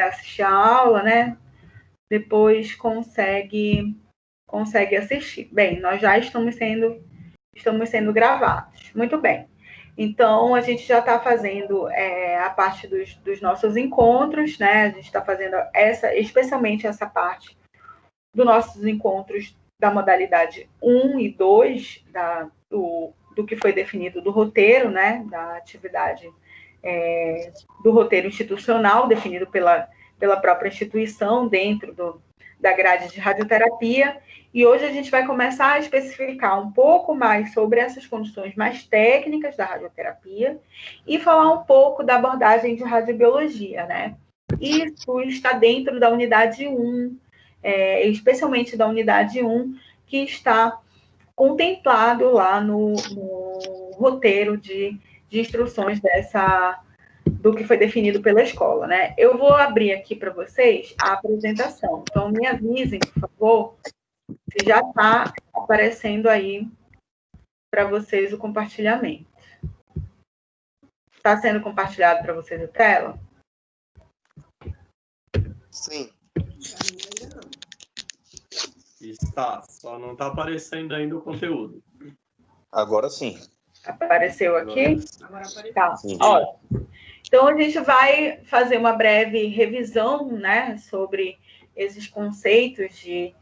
assistir a aula, né? Depois consegue assistir. Bem, nós já estamos sendo gravados. Muito bem. Então, a gente já está fazendo a parte dos nossos encontros, né? A gente está fazendo especialmente essa parte dos nossos encontros da modalidade 1 e 2, do que foi definido do roteiro, né? Da atividade do roteiro institucional, definido pela própria instituição dentro da grade de radioterapia. E hoje a gente vai começar a especificar um pouco mais sobre essas condições mais técnicas da radioterapia e falar um pouco da abordagem de radiobiologia, né? Isso está dentro da unidade 1, especialmente da unidade 1, que está contemplado lá no roteiro de instruções do que foi definido pela escola, né? Eu vou abrir aqui para vocês a apresentação. Então, me avisem, por favor, se já está aparecendo aí para vocês o compartilhamento. Está sendo compartilhado para vocês a tela? Sim. Está, só não está aparecendo ainda o conteúdo. Agora sim. Apareceu aqui? Agora apareceu. Tá, Sim. ótimo. Então, a gente vai fazer uma breve revisão, né, sobre esses conceitos de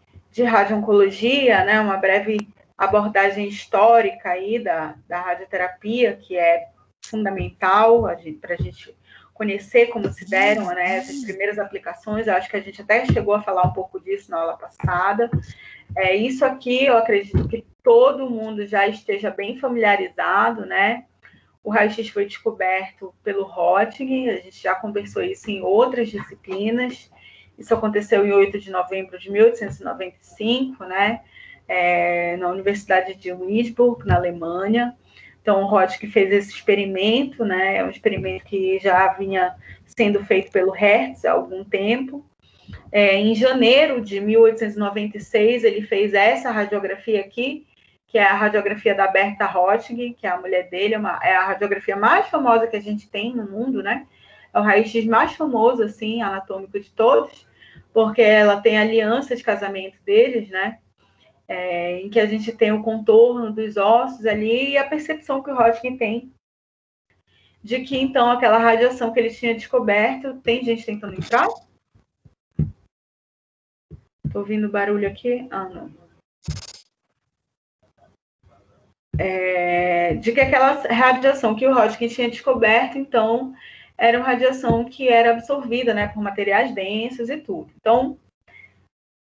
radio-oncologia, né, uma breve abordagem histórica aí da radioterapia, que é fundamental para a gente conhecer como se deram, né, essas primeiras aplicações. Eu acho que a gente até chegou a falar um pouco disso na aula passada. Isso aqui, eu acredito que todo mundo já esteja bem familiarizado, né? O raio-x foi descoberto pelo Röntgen, a gente já conversou isso em outras disciplinas. Isso aconteceu em 8 de novembro de 1895, né? Na Universidade de Duisburg, na Alemanha. Então, o Röntgen fez esse experimento, né? É um experimento que já vinha sendo feito pelo Hertz há algum tempo. Em janeiro de 1896, ele fez essa radiografia aqui, que é a radiografia da Berta Röntgen, que é a mulher dele, é a radiografia mais famosa que a gente tem no mundo, né? É o raio-x mais famoso, assim, anatômico de todos, porque ela tem a aliança de casamento deles, né? Em que a gente tem o contorno dos ossos ali e a percepção que o Röntgen tem de que, então, aquela radiação que ele tinha descoberto... Tem gente tentando entrar? Estou ouvindo barulho aqui? Ah, não. De que aquela radiação que o Röntgen tinha descoberto, então, era uma radiação que era absorvida, né, por materiais densos e tudo. Então,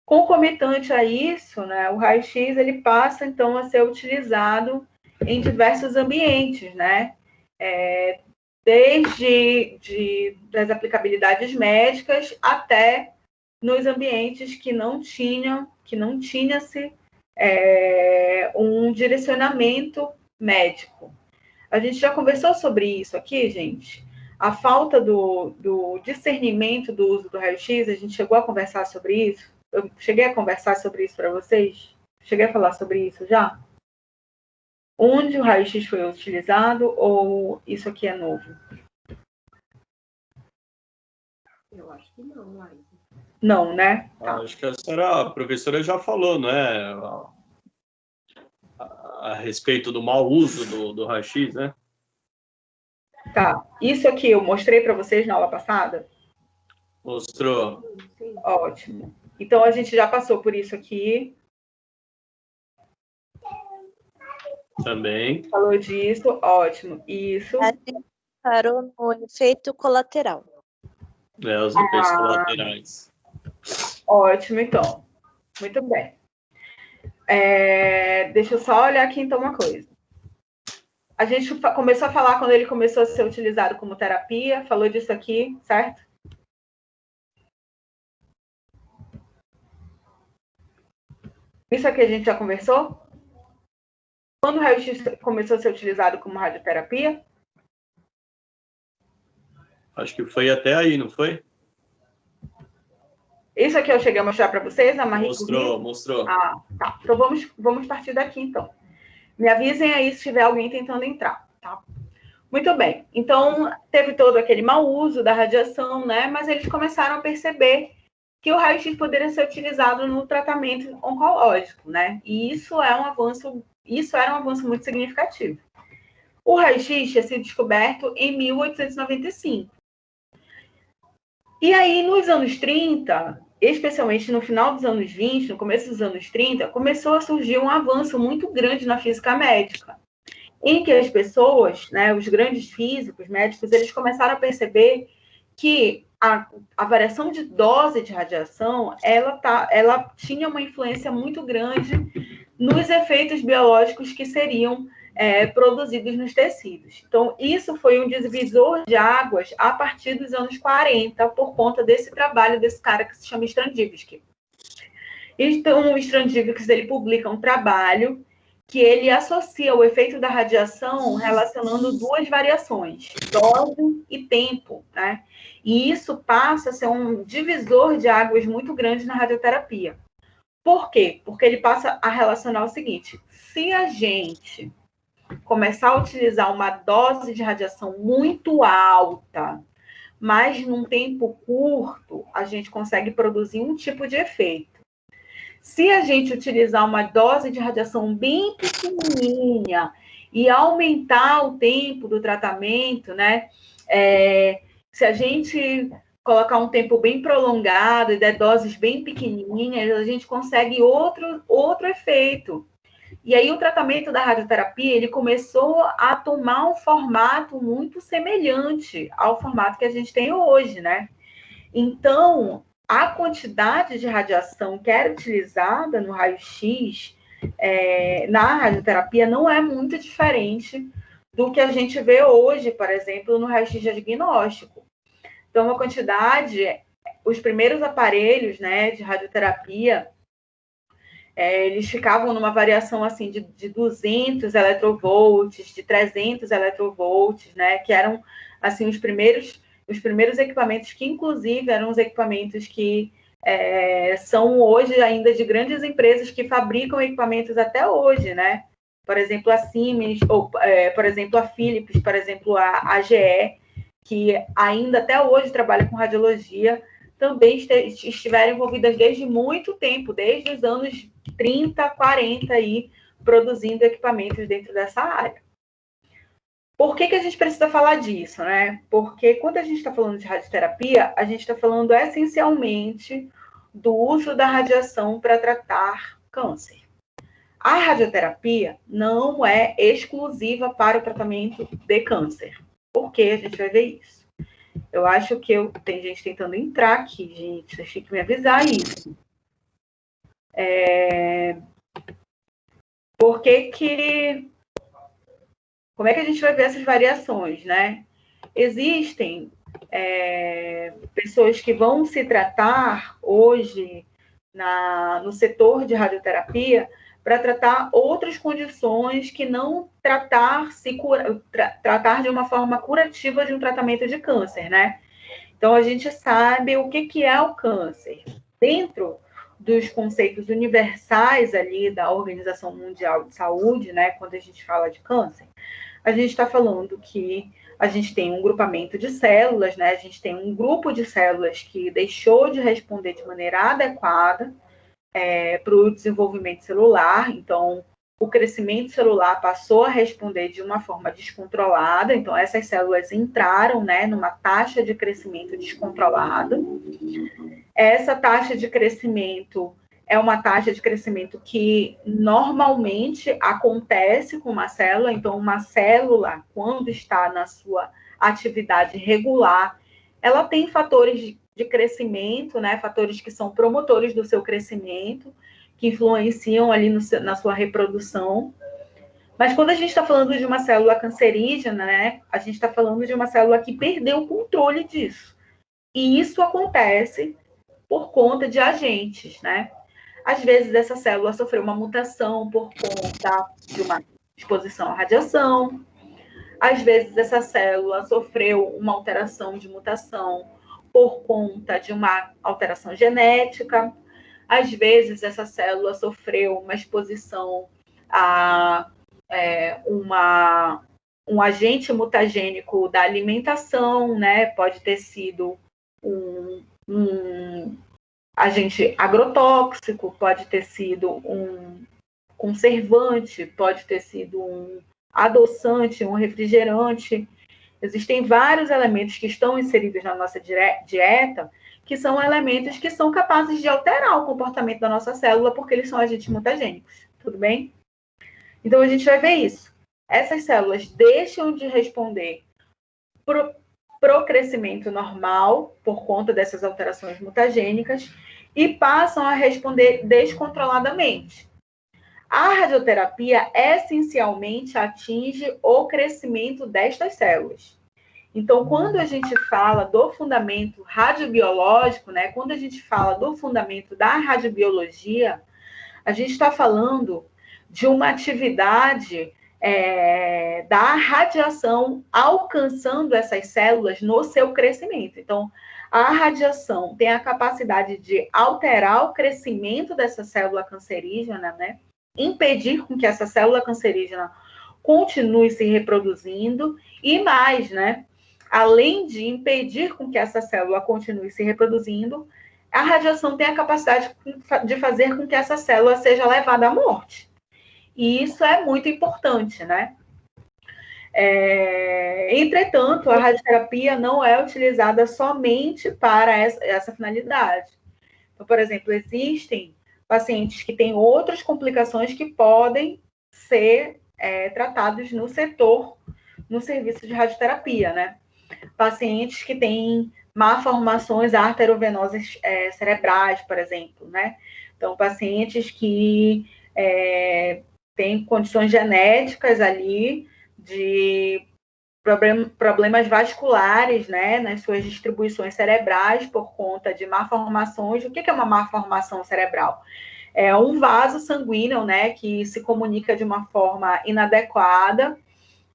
concomitante a isso, né, o raio-x ele passa, então, a ser utilizado em diversos ambientes, né, desde das aplicabilidades médicas até nos ambientes que não tinha-se um direcionamento médico. A gente já conversou sobre isso aqui, gente. A falta do discernimento do uso do raio-x, a gente chegou a conversar sobre isso? Eu cheguei a conversar sobre isso para vocês? Cheguei a falar sobre isso já? Onde o raio-x foi utilizado ou isso aqui é novo? Eu acho que não, Laís. Não, né? Tá. Acho que a professora já falou, né? A respeito do mau uso do raio-x, né? Tá. Isso aqui eu mostrei para vocês na aula passada? Mostrou. Sim. Ótimo. Então, a gente já passou por isso aqui. Também. Falou disso. Ótimo. Isso. A gente parou no efeito colateral. Os efeitos colaterais. Ótimo, então. Muito bem. Deixa eu só olhar aqui, então, uma coisa. A gente começou a falar quando ele começou a ser utilizado como terapia. Falou disso aqui, certo? Isso aqui a gente já conversou? Quando o raio-x começou a ser utilizado como radioterapia? Acho que foi até aí, não foi? Isso aqui eu cheguei a mostrar para vocês, a Marie Curie? Mostrou. Ah, tá. Então, vamos partir daqui, então. Me avisem aí se tiver alguém tentando entrar, tá? Muito bem. Então, teve todo aquele mau uso da radiação, né? Mas eles começaram a perceber que o raio-x poderia ser utilizado no tratamento oncológico, né? E isso era um avanço muito significativo. O raio-x tinha sido descoberto em 1895. E aí, nos anos 30, especialmente no final dos anos 20, no começo dos anos 30, começou a surgir um avanço muito grande na física médica, em que as pessoas, né, os grandes físicos, médicos, eles começaram a perceber que a variação de dose de radiação, ela tinha uma influência muito grande nos efeitos biológicos que seriam produzidos nos tecidos. Então, isso foi um divisor de águas a partir dos anos 40, por conta desse trabalho desse cara que se chama Strandivsky. Então, o Strandivsky, ele publica um trabalho que ele associa o efeito da radiação relacionando duas variações, dose e tempo, né? E isso passa a ser um divisor de águas muito grande na radioterapia. Por quê? Porque ele passa a relacionar o seguinte: se a gente começar a utilizar uma dose de radiação muito alta, mas num tempo curto, a gente consegue produzir um tipo de efeito. Se a gente utilizar uma dose de radiação bem pequenininha e aumentar o tempo do tratamento, né? Se a gente colocar um tempo bem prolongado e der doses bem pequenininhas, a gente consegue outro efeito. E aí o tratamento da radioterapia, ele começou a tomar um formato muito semelhante ao formato que a gente tem hoje, né? Então, a quantidade de radiação que era utilizada no raio-x, na radioterapia, não é muito diferente do que a gente vê hoje, por exemplo, no raio-x diagnóstico. Então, a quantidade, os primeiros aparelhos, né, de radioterapia, eles ficavam numa variação assim de 200 eletrovolts, de 300 eletrovolts, né, que eram assim os primeiros equipamentos, que inclusive eram os equipamentos que são hoje ainda de grandes empresas que fabricam equipamentos até hoje, né? Por exemplo, a Siemens, ou por exemplo, a Philips, por exemplo, a GE, que ainda até hoje trabalha com radiologia, também estiveram envolvidas desde muito tempo, desde os anos 30, 40 aí, produzindo equipamentos dentro dessa área. Por que a gente precisa falar disso, né? Porque quando a gente está falando de radioterapia, a gente está falando essencialmente do uso da radiação para tratar câncer. A radioterapia não é exclusiva para o tratamento de câncer. Por que a gente vai ver isso? Eu acho que tem gente tentando entrar aqui, gente. Vocês têm que me avisar isso. Como é que a gente vai ver essas variações, né? Existem pessoas que vão se tratar hoje no setor de radioterapia para tratar outras condições que não tratar de uma forma curativa de um tratamento de câncer, né? Então, a gente sabe o que é o câncer. Dentro dos conceitos universais ali da Organização Mundial de Saúde, né, quando a gente fala de câncer, a gente está falando que a gente tem um grupamento de células, né? A gente tem um grupo de células que deixou de responder de maneira adequada para o desenvolvimento celular. Então, o crescimento celular passou a responder de uma forma descontrolada. Então, essas células entraram, né, numa taxa de crescimento descontrolada. Essa taxa de crescimento é uma taxa de crescimento que normalmente acontece com uma célula. Então, uma célula, quando está na sua atividade regular, ela tem fatores de crescimento, né? Fatores que são promotores do seu crescimento, que influenciam ali na sua reprodução. Mas quando a gente está falando de uma célula cancerígena, né? A gente está falando de uma célula que perdeu o controle disso. E isso acontece por conta de agentes, né? Às vezes, essa célula sofreu uma mutação por conta de uma exposição à radiação. Às vezes, essa célula sofreu uma alteração de mutação por conta de uma alteração genética. Às vezes, essa célula sofreu uma exposição a um agente mutagênico da alimentação, né? Pode ter sido um agente agrotóxico, pode ter sido um conservante, pode ter sido um adoçante, um refrigerante. Existem vários elementos que estão inseridos na nossa dieta, que são elementos que são capazes de alterar o comportamento da nossa célula, porque eles são agentes mutagênicos, tudo bem? Então, a gente vai ver isso. Essas células deixam de responder pro crescimento normal, por conta dessas alterações mutagênicas, e passam a responder descontroladamente. A radioterapia essencialmente atinge o crescimento destas células. Então, quando a gente fala do fundamento radiobiológico, né, quando a gente fala do fundamento da radiobiologia, a gente está falando de uma atividade da radiação alcançando essas células no seu crescimento. Então, a radiação tem a capacidade de alterar o crescimento dessa célula cancerígena, né? Impedir com que essa célula cancerígena continue se reproduzindo e mais, né? Além de impedir com que essa célula continue se reproduzindo, a radiação tem a capacidade de fazer com que essa célula seja levada à morte. E isso é muito importante, né? Entretanto, a radioterapia não é utilizada somente para essa finalidade. Então, por exemplo, existem pacientes que têm outras complicações que podem ser tratados no serviço de radioterapia, né? Pacientes que têm malformações arteriovenosas cerebrais, por exemplo, né? Então, pacientes que têm condições genéticas ali de problemas vasculares, né, nas suas distribuições cerebrais por conta de malformações. O que é uma malformação cerebral? É um vaso sanguíneo, né, que se comunica de uma forma inadequada.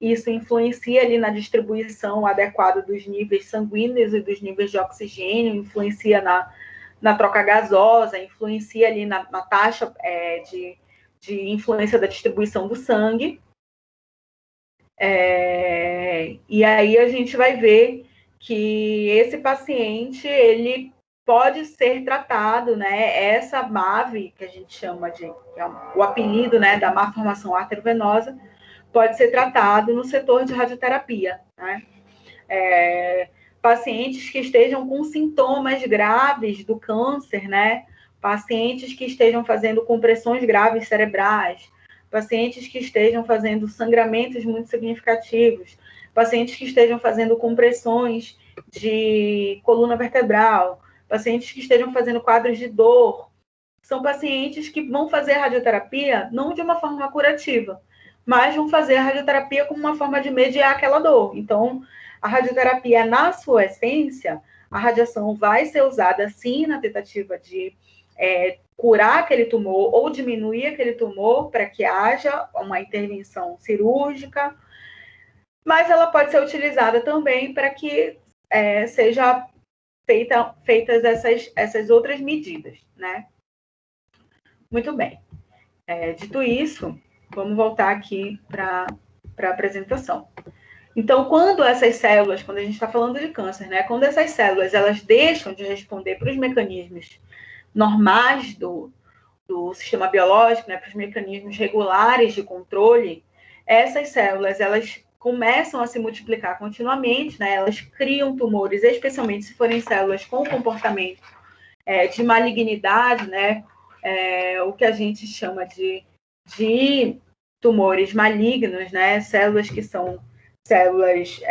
Isso influencia ali na distribuição adequada dos níveis sanguíneos e dos níveis de oxigênio, influencia na troca gasosa, influencia ali na taxa de influência da distribuição do sangue. E aí a gente vai ver que esse paciente, ele pode ser tratado, né? Essa MAV, que a gente chama de o apelido, né, da malformação arteriovenosa, pode ser tratado no setor de radioterapia, né? Pacientes que estejam com sintomas graves do câncer, né? Pacientes que estejam fazendo compressões graves cerebrais, pacientes que estejam fazendo sangramentos muito significativos, pacientes que estejam fazendo compressões de coluna vertebral, pacientes que estejam fazendo quadros de dor. São pacientes que vão fazer radioterapia não de uma forma curativa, mas vão fazer a radioterapia como uma forma de mediar aquela dor. Então, a radioterapia, na sua essência, a radiação vai ser usada, sim, na tentativa de curar aquele tumor ou diminuir aquele tumor para que haja uma intervenção cirúrgica, mas ela pode ser utilizada também para que seja feitas essas outras medidas, né? Muito bem. Dito isso, vamos voltar aqui para a apresentação. Então, quando essas células, quando a gente está falando de câncer, né? Quando essas células elas deixam de responder para os mecanismos normais do sistema biológico, né, para os mecanismos regulares de controle, essas células, elas começam a se multiplicar continuamente, né, elas criam tumores, especialmente se forem células com comportamento de malignidade, né, o que a gente chama de tumores malignos, né, células que são células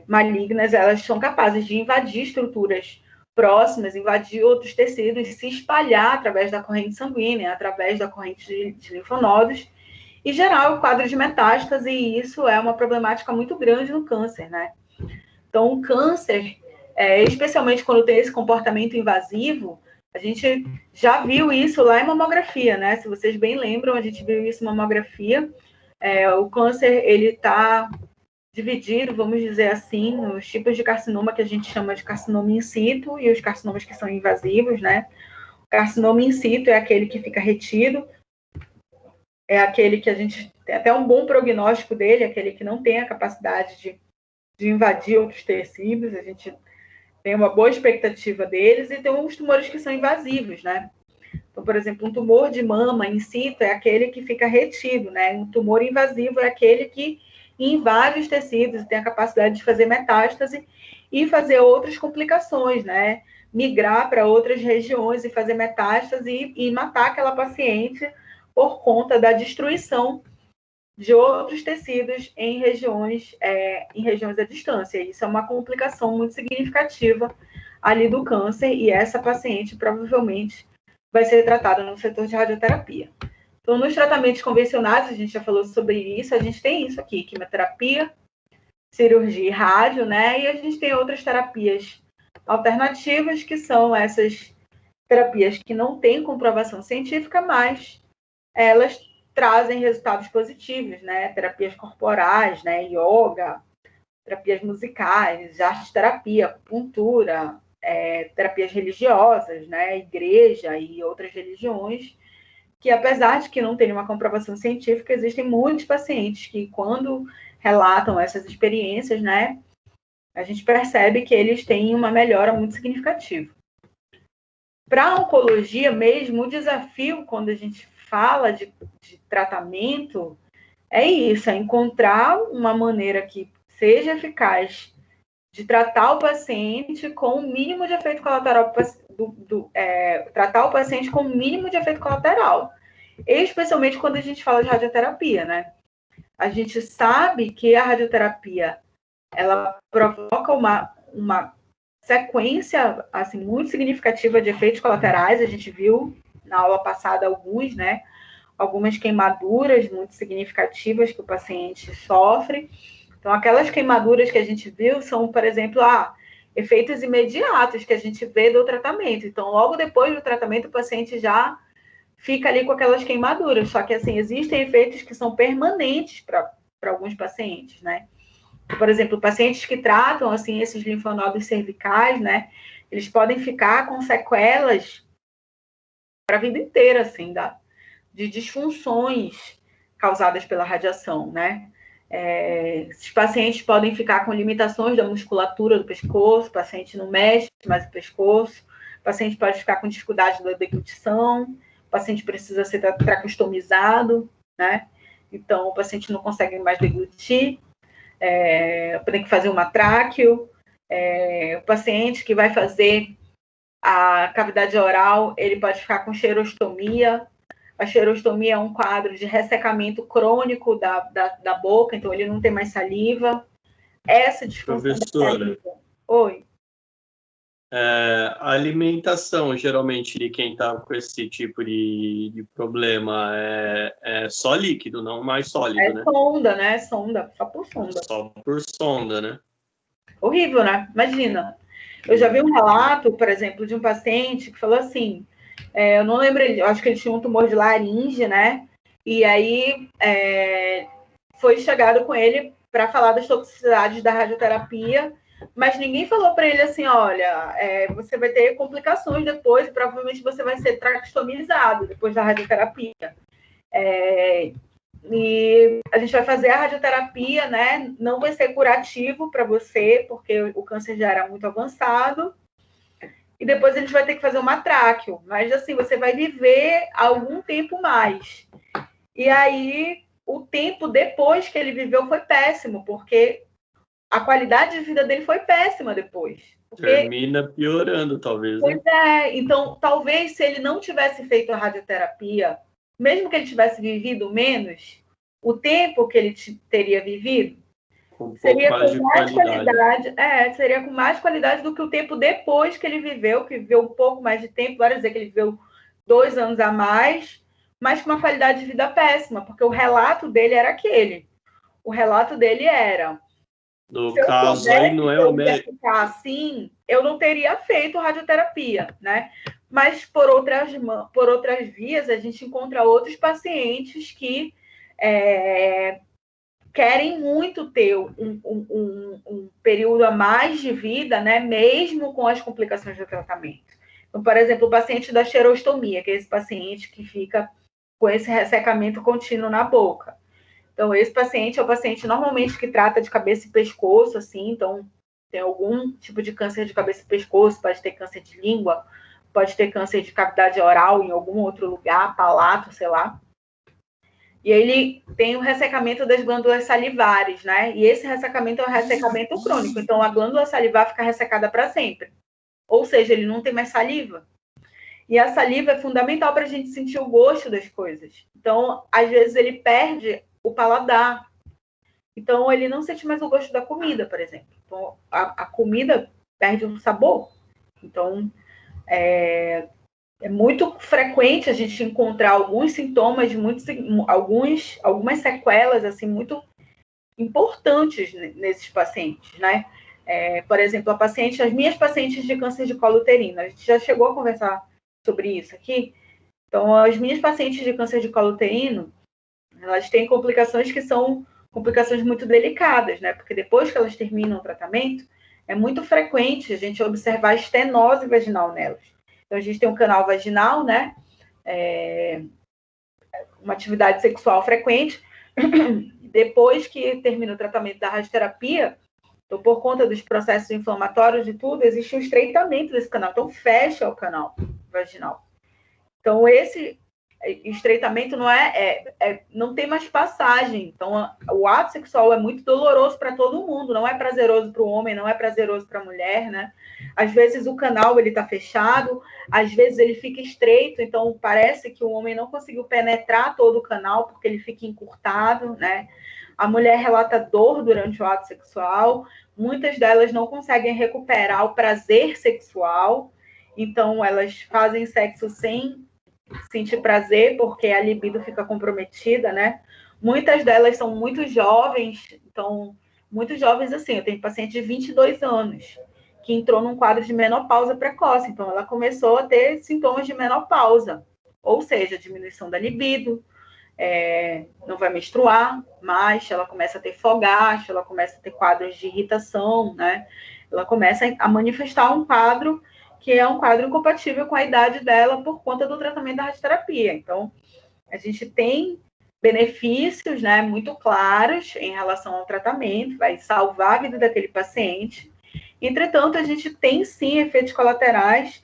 malignas, elas são capazes de invadir estruturas próximas, invadir outros tecidos, se espalhar através da corrente sanguínea, através da corrente de linfonodos, e gerar o quadro de metástase, e isso é uma problemática muito grande no câncer, né? Então, o câncer, especialmente quando tem esse comportamento invasivo, a gente já viu isso lá em mamografia, né? Se vocês bem lembram, a gente viu isso em mamografia. O câncer, ele está dividido, vamos dizer assim, nos tipos de carcinoma que a gente chama de carcinoma in situ e os carcinomas que são invasivos, né? O carcinoma in situ é aquele que fica retido é aquele que a gente tem até um bom prognóstico dele, aquele que não tem a capacidade de invadir outros tecidos, a gente tem uma boa expectativa deles, e tem uns tumores que são invasivos, né? Então, por exemplo, um tumor de mama in situ é aquele que fica retido, né? Um tumor invasivo é aquele que invade os tecidos e tem a capacidade de fazer metástase e fazer outras complicações, né? Migrar para outras regiões e fazer metástase e matar aquela paciente por conta da destruição de outros tecidos em regiões à distância. Isso é uma complicação muito significativa ali do câncer, e essa paciente provavelmente vai ser tratada no setor de radioterapia. Então, nos tratamentos convencionais, a gente já falou sobre isso, a gente tem isso aqui, quimioterapia, cirurgia e rádio, né? E a gente tem outras terapias alternativas, que são essas terapias que não têm comprovação científica, mas elas trazem resultados positivos, né? Terapias corporais, né? Yoga, terapias musicais, arte-terapia, acupuntura, terapias religiosas, né? Igreja e outras religiões, que apesar de que não tem uma comprovação científica, existem muitos pacientes que, quando relatam essas experiências, né? A gente percebe que eles têm uma melhora muito significativa. Para a oncologia mesmo, o desafio, quando a gente fala de tratamento, é isso, é encontrar uma maneira que seja eficaz de tratar o paciente com o mínimo de efeito colateral, tratar o paciente com o mínimo de efeito colateral, especialmente quando a gente fala de radioterapia, né? A gente sabe que a radioterapia, ela provoca uma sequência, assim, muito significativa de efeitos colaterais. A gente viu na aula passada alguns, né? Algumas queimaduras muito significativas que o paciente sofre. Então, aquelas queimaduras que a gente viu são, por exemplo, efeitos imediatos que a gente vê do tratamento. Então, logo depois do tratamento, o paciente já fica ali com aquelas queimaduras. Só que, assim, existem efeitos que são permanentes para alguns pacientes, né? Por exemplo, pacientes que tratam, assim, esses linfonodos cervicais, né? Eles podem ficar com sequelas para a vida inteira, assim, de disfunções causadas pela radiação, né? Esses pacientes podem ficar com limitações da musculatura do pescoço, o paciente não mexe mais o pescoço, o paciente pode ficar com dificuldade da deglutição, o paciente precisa ser tracostomizado, né? Então, o paciente não consegue mais deglutir, tem que fazer uma tráqueo, o paciente que vai fazer a cavidade oral, ele pode ficar com xerostomia. A xerostomia é um quadro de ressecamento crônico da boca, então ele não tem mais saliva. Essa disfunção da saliva. Oi. A alimentação, geralmente, de quem está com esse tipo de problema é só líquido, não mais sólido, né? Sonda, né? Sonda, só por sonda. Só por sonda, né? Horrível, né? Imagina. Eu já vi um relato, por exemplo, de um paciente que falou assim, eu não lembro, eu acho que ele tinha um tumor de laringe, né? E aí foi chegado com ele para falar das toxicidades da radioterapia, mas ninguém falou para ele assim, olha, você vai ter complicações depois, e provavelmente você vai ser tracostomizado depois da radioterapia. E a gente vai fazer a radioterapia, né? Não vai ser curativo para você, porque o câncer já era muito avançado. E depois a gente vai ter que fazer uma tráqueo. Mas, assim, você vai viver algum tempo mais. E aí, o tempo depois que ele viveu foi péssimo, porque a qualidade de vida dele foi péssima depois. Termina piorando, talvez. Pois é. Então, talvez se ele não tivesse feito a radioterapia, mesmo que ele tivesse vivido menos, o tempo que ele teria vivido seria com mais qualidade. Seria com mais qualidade do que o tempo depois que ele viveu, que viveu um pouco mais de tempo, bora dizer que ele viveu 2 anos a mais, mas com uma qualidade de vida péssima, porque o relato dele era aquele. O relato dele era... No caso aí, não é o médico. Ficar assim, eu não teria feito radioterapia, né? Mas por outras vias, a gente encontra outros pacientes que querem muito ter um período a mais de vida, né? Mesmo com as complicações do tratamento. Então, por exemplo, o paciente da xerostomia, que é esse paciente que fica com esse ressecamento contínuo na boca. Então, esse paciente é o paciente normalmente que trata de cabeça e pescoço, assim, então tem algum tipo de câncer de cabeça e pescoço, pode ter câncer de língua, pode ter câncer de cavidade oral em algum outro lugar, palato, sei lá. E ele tem o ressecamento das glândulas salivares, né? E esse ressecamento é um ressecamento crônico. Então, a glândula salivar fica ressecada para sempre. Ou seja, ele não tem mais saliva. E a saliva é fundamental para a gente sentir o gosto das coisas. Então, às vezes, ele perde o paladar. Então, ele não sente mais o gosto da comida, por exemplo. Então, a comida perde o sabor. Então, é muito frequente a gente encontrar alguns sintomas, algumas sequelas assim muito importantes nesses pacientes, né? Por exemplo, as minhas pacientes de câncer de colo uterino, a gente já chegou a conversar sobre isso aqui. Então, as minhas pacientes de câncer de colo uterino, elas têm complicações que são complicações muito delicadas, né? Porque depois que elas terminam o tratamento, é muito frequente a gente observar estenose vaginal nelas. Então, a gente tem um canal vaginal, né? Uma atividade sexual frequente. Depois que termina o tratamento da radioterapia, então, por conta dos processos inflamatórios e tudo, existe um estreitamento desse canal. Então, fecha o canal vaginal. Então, esse estreitamento não tem mais passagem. Então, o ato sexual é muito doloroso para todo mundo. Não é prazeroso para o homem, não é prazeroso para a mulher, né? Às vezes o canal ele está fechado, às vezes ele fica estreito. Então, parece que o homem não conseguiu penetrar todo o canal porque ele fica encurtado, né? A mulher relata dor durante o ato sexual. Muitas delas não conseguem recuperar o prazer sexual. Então, elas fazem sexo sem sentir prazer, porque a libido fica comprometida, né? Muitas delas são muito jovens, então, muito jovens assim, eu tenho paciente de 22 anos, que entrou num quadro de menopausa precoce, então ela começou a ter sintomas de menopausa, ou seja, diminuição da libido, não vai menstruar mais, ela começa a ter fogacho, ela começa a ter quadros de irritação, né? Ela começa a manifestar um quadro que é um quadro incompatível com a idade dela por conta do tratamento da radioterapia. Então, a gente tem benefícios, né, muito claros em relação ao tratamento, vai salvar a vida daquele paciente. Entretanto, a gente tem, sim, efeitos colaterais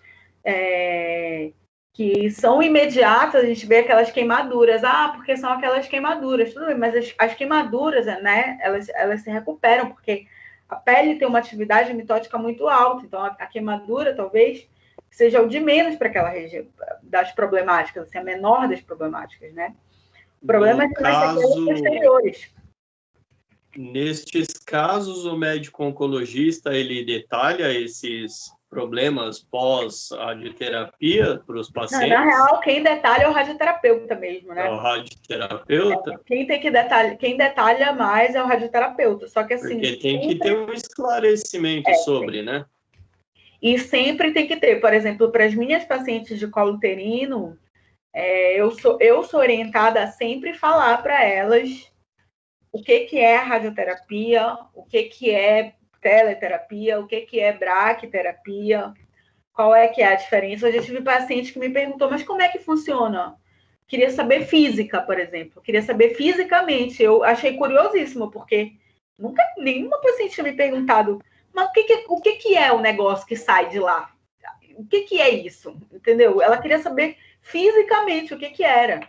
que são imediatos, a gente vê aquelas queimaduras. Porque são aquelas queimaduras. Tudo bem, mas as queimaduras, né, elas se recuperam, porque a pele tem uma atividade mitótica muito alta, então a queimadura talvez seja o de menos para aquela região das problemáticas, assim, a menor das problemáticas, né? O problema é que nas sequelas posteriores. Nestes casos, o médico oncologista, ele detalha esses problemas pós-radioterapia para os pacientes? Na real, quem detalha é o radioterapeuta mesmo, né? É o radioterapeuta? Quem detalha mais é o radioterapeuta. Só que assim. Porque tem que ter um esclarecimento sobre, né? E sempre tem que ter, por exemplo, para as minhas pacientes de colo uterino, eu sou orientada a sempre falar para elas o que é a radioterapia, o que é teleterapia, o que é braquiterapia, qual é que é a diferença. Eu já tive paciente que me perguntou, mas como é que funciona? Queria saber física, por exemplo. Queria saber fisicamente. Eu achei curiosíssimo, porque nunca nenhuma paciente tinha me perguntado, mas o que é o negócio que sai de lá? O que é isso? Entendeu? Ela queria saber fisicamente o que era.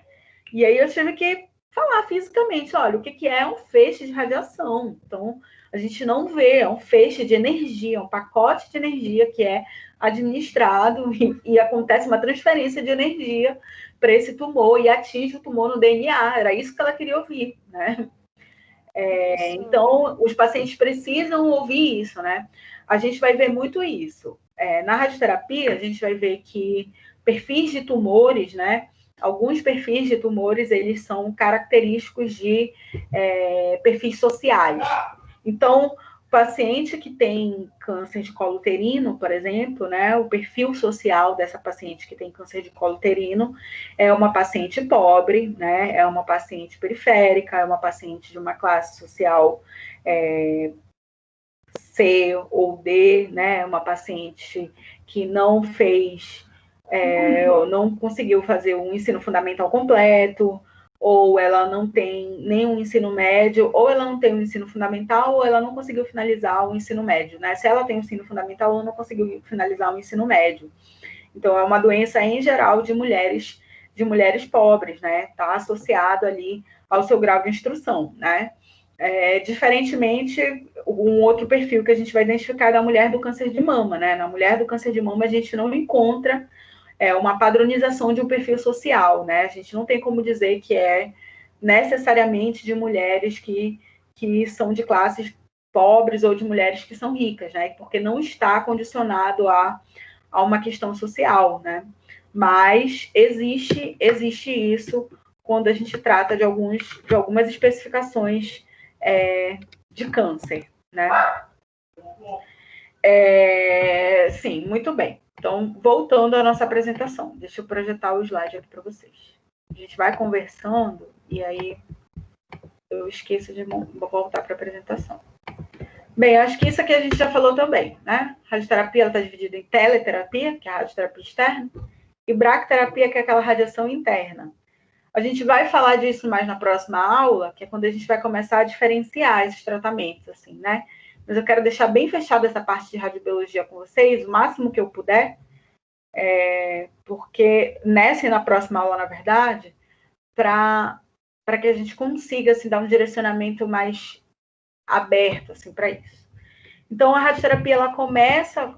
E aí eu tive que falar fisicamente, olha, o que é um feixe de radiação. Então, a gente não vê, é um feixe de energia, um pacote de energia que é administrado e acontece uma transferência de energia para esse tumor e atinge o tumor no DNA. Era isso que ela queria ouvir, né? Então, os pacientes precisam ouvir isso, né? A gente vai ver muito isso. Na radioterapia, a gente vai ver que perfis de tumores, né? Alguns perfis de tumores, eles são característicos de perfis sociais. Então, o paciente que tem câncer de colo uterino, por exemplo, né, o perfil social dessa paciente que tem câncer de colo uterino é uma paciente pobre, né, é uma paciente periférica, é uma paciente de uma classe social C ou D, né, uma paciente que não fez ou não conseguiu fazer um ensino fundamental completo, ou ela não tem nenhum ensino médio, ou ela não tem um ensino fundamental, ou ela não conseguiu finalizar o ensino médio, né? Se ela tem um ensino fundamental, ela não conseguiu finalizar o ensino médio. Então, é uma doença, em geral, de mulheres pobres, né? Está associado ali ao seu grau de instrução, né? Diferentemente, um outro perfil que a gente vai identificar é da mulher do câncer de mama, né? Na mulher do câncer de mama, a gente não encontra uma padronização de um perfil social, né? A gente não tem como dizer que é necessariamente de mulheres que são de classes pobres ou de mulheres que são ricas, né? Porque não está condicionado a uma questão social, né? Mas existe isso quando a gente trata de algumas especificações de câncer, né? Sim, muito bem. Então, voltando à nossa apresentação, deixa eu projetar o slide aqui para vocês. A gente vai conversando e aí eu esqueço de voltar para a apresentação. Bem, acho que isso aqui a gente já falou também, né? Radioterapia está dividida em teleterapia, que é a radioterapia externa, e bracterapia, que é aquela radiação interna. A gente vai falar disso mais na próxima aula, que é quando a gente vai começar a diferenciar esses tratamentos, assim, né? Mas eu quero deixar bem fechada essa parte de radiobiologia com vocês, o máximo que eu puder, porque nessa e na próxima aula, na verdade, para que a gente consiga assim, dar um direcionamento mais aberto assim, para isso. Então, a radioterapia ela começa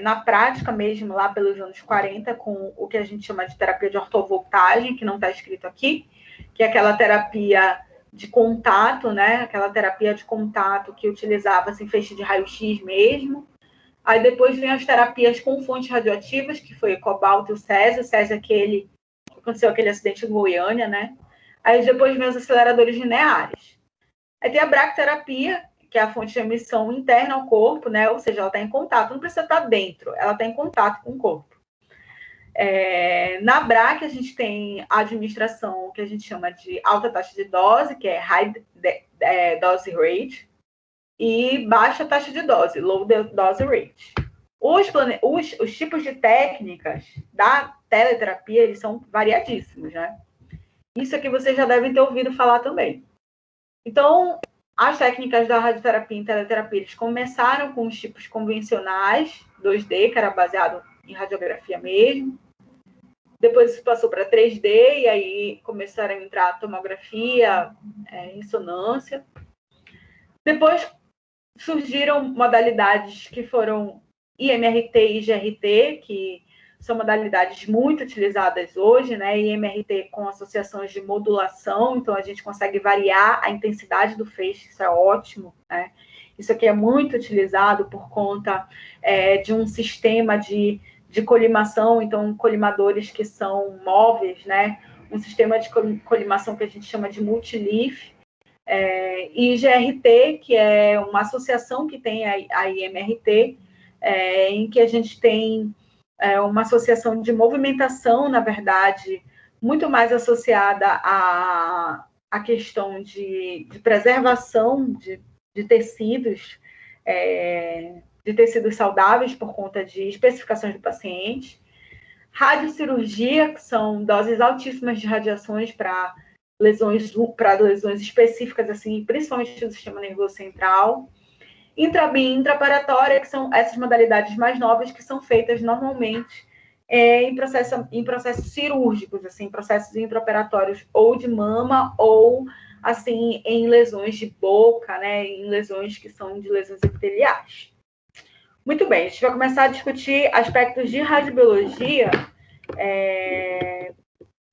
na prática mesmo, lá pelos anos 40, com o que a gente chama de terapia de ortovoltagem, que não está escrito aqui, que é aquela terapia de contato, né? Aquela terapia de contato que utilizava assim, feixe de raio-x mesmo. Aí depois vem as terapias com fontes radioativas, que foi o cobalto e o césio. O césio é aquele que aconteceu aquele acidente em Goiânia, né? Aí depois vem os aceleradores lineares. Aí tem a bracterapia, que é a fonte de emissão interna ao corpo, né? Ou seja, ela está em contato, não precisa estar dentro, ela está em contato com o corpo. Na BRAC, a gente tem a administração que a gente chama de alta taxa de dose, que é high dose rate, e baixa taxa de dose, low dose rate. Os tipos de técnicas da teleterapia, eles são variadíssimos, né? Isso aqui vocês já devem ter ouvido falar também. Então, as técnicas da radioterapia e teleterapia, eles começaram com os tipos convencionais, 2D, que era baseado em radiografia mesmo. Depois isso passou para 3D, e aí começaram a entrar tomografia, ressonância. Depois surgiram modalidades que foram IMRT e GRT, que são modalidades muito utilizadas hoje, né? IMRT com associações de modulação, então a gente consegue variar a intensidade do feixe, isso é ótimo, né? Isso aqui é muito utilizado por conta de um sistema de colimação, então colimadores que são móveis, né? Um sistema de colimação que a gente chama de multileaf, e GRT, que é uma associação que tem a IMRT, em que a gente tem uma associação de movimentação, na verdade, muito mais associada à questão de preservação de tecidos, de tecidos saudáveis por conta de especificações do paciente. Radiocirurgia, que são doses altíssimas de radiações para lesões específicas, assim, principalmente do sistema nervoso central. Intrabin, intraoperatória, que são essas modalidades mais novas que são feitas normalmente em processos cirúrgicos, assim, processos intraoperatórios ou de mama ou assim em lesões de boca, né, em lesões que são de lesões epiteliais. Muito bem, a gente vai começar a discutir aspectos de radiobiologia,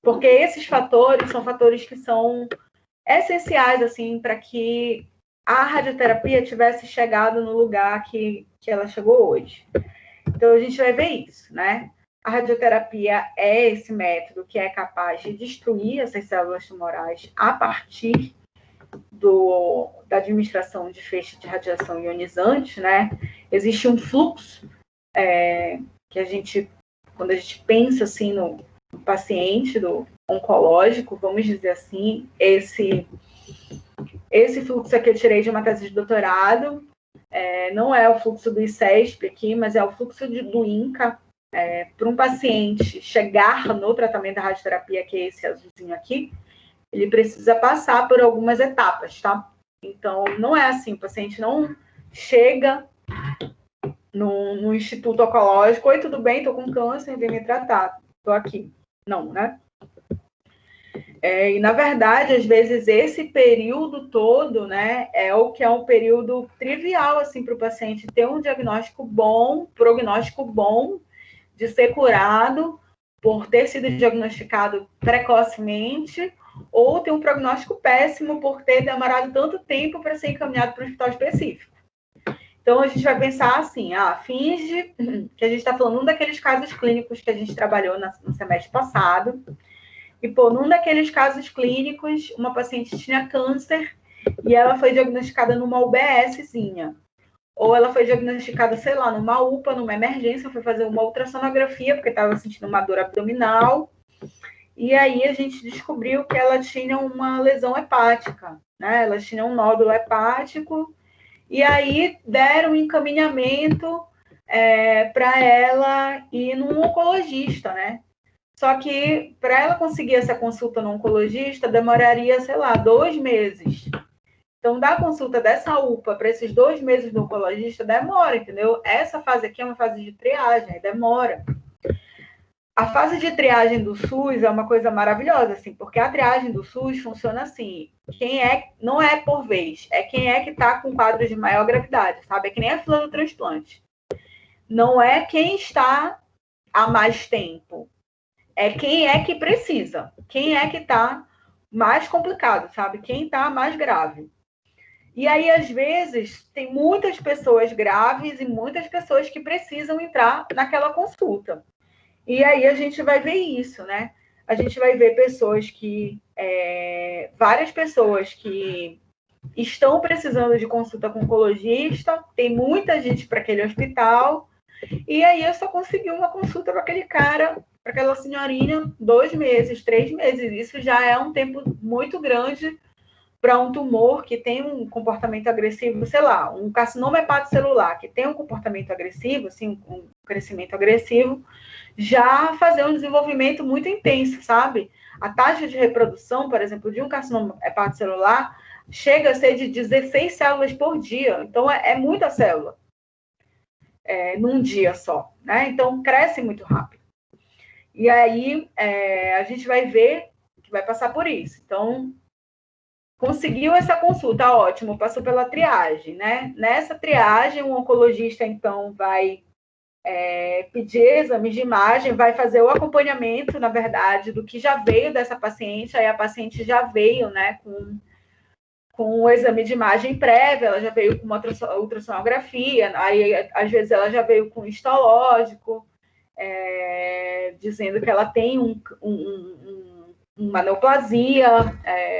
porque esses fatores são fatores que são essenciais assim para que a radioterapia tivesse chegado no lugar que ela chegou hoje. Então, a gente vai ver isso, né? A radioterapia é esse método que é capaz de destruir essas células tumorais a partir da administração de feixe de radiação ionizante, né? Existe um fluxo que a gente, quando a gente pensa assim no paciente do oncológico, vamos dizer assim, esse fluxo aqui eu tirei de uma tese de doutorado, não é o fluxo do ICESP aqui, mas é o fluxo do INCA, para um paciente chegar no tratamento da radioterapia, que é esse azulzinho aqui, ele precisa passar por algumas etapas, tá? Então, não é assim, o paciente não chega no instituto oncológico, oi, tudo bem, tô com câncer, vem me tratar, tô aqui. Não, né? E, na verdade, às vezes, esse período todo, né, é o que é um período trivial, assim, para o paciente ter um diagnóstico bom, prognóstico bom, de ser curado por ter sido diagnosticado precocemente, ou ter um prognóstico péssimo por ter demorado tanto tempo para ser encaminhado para um hospital específico. Então, a gente vai pensar assim, finge que a gente está falando um daqueles casos clínicos que a gente trabalhou no semestre passado, e, num daqueles casos clínicos, uma paciente tinha câncer e ela foi diagnosticada numa UBSzinha. Ou ela foi diagnosticada, sei lá, numa UPA, numa emergência, foi fazer uma ultrassonografia, porque estava sentindo uma dor abdominal. E aí a gente descobriu que ela tinha uma lesão hepática, né? Ela tinha um nódulo hepático. E aí deram um encaminhamento para ela ir num oncologista, né? Só que para ela conseguir essa consulta no oncologista, demoraria, sei lá, 2 meses. Então, da consulta dessa UPA para esses 2 meses do oncologista, demora, entendeu? Essa fase aqui é uma fase de triagem, demora. A fase de triagem do SUS é uma coisa maravilhosa, assim, porque a triagem do SUS funciona assim, não é por vez, é quem é que está com quadros de maior gravidade, sabe? É que nem a fila do transplante. Não é quem está há mais tempo, é quem é que precisa, quem é que está mais complicado, sabe? Quem está mais grave. E aí, às vezes, tem muitas pessoas graves e muitas pessoas que precisam entrar naquela consulta. E aí a gente vai ver isso, né? A gente vai ver várias pessoas que estão precisando de consulta com oncologista, tem muita gente para aquele hospital, e aí eu só consegui uma consulta para aquele cara, para aquela senhorinha, 2 meses, 3 meses. Isso já é um tempo muito grande para um tumor que tem um comportamento agressivo, sei lá, um carcinoma hepatocelular que tem um comportamento agressivo, assim, um crescimento agressivo, já fazer um desenvolvimento muito intenso, sabe? A taxa de reprodução, por exemplo, de um carcinoma hepatocelular chega a ser de 16 células por dia. Então, é muita célula num dia só, né? Então, cresce muito rápido. E aí, a gente vai ver que vai passar por isso. Então, conseguiu essa consulta, ótimo, passou pela triagem, né? Nessa triagem, o oncologista, então, vai pedir exames de imagem, vai fazer o acompanhamento, na verdade, do que já veio dessa paciente. Aí a paciente já veio, né, com o exame de imagem prévia, ela já veio com uma ultrassonografia, aí às vezes ela já veio com histológico, dizendo que ela tem uma neoplasia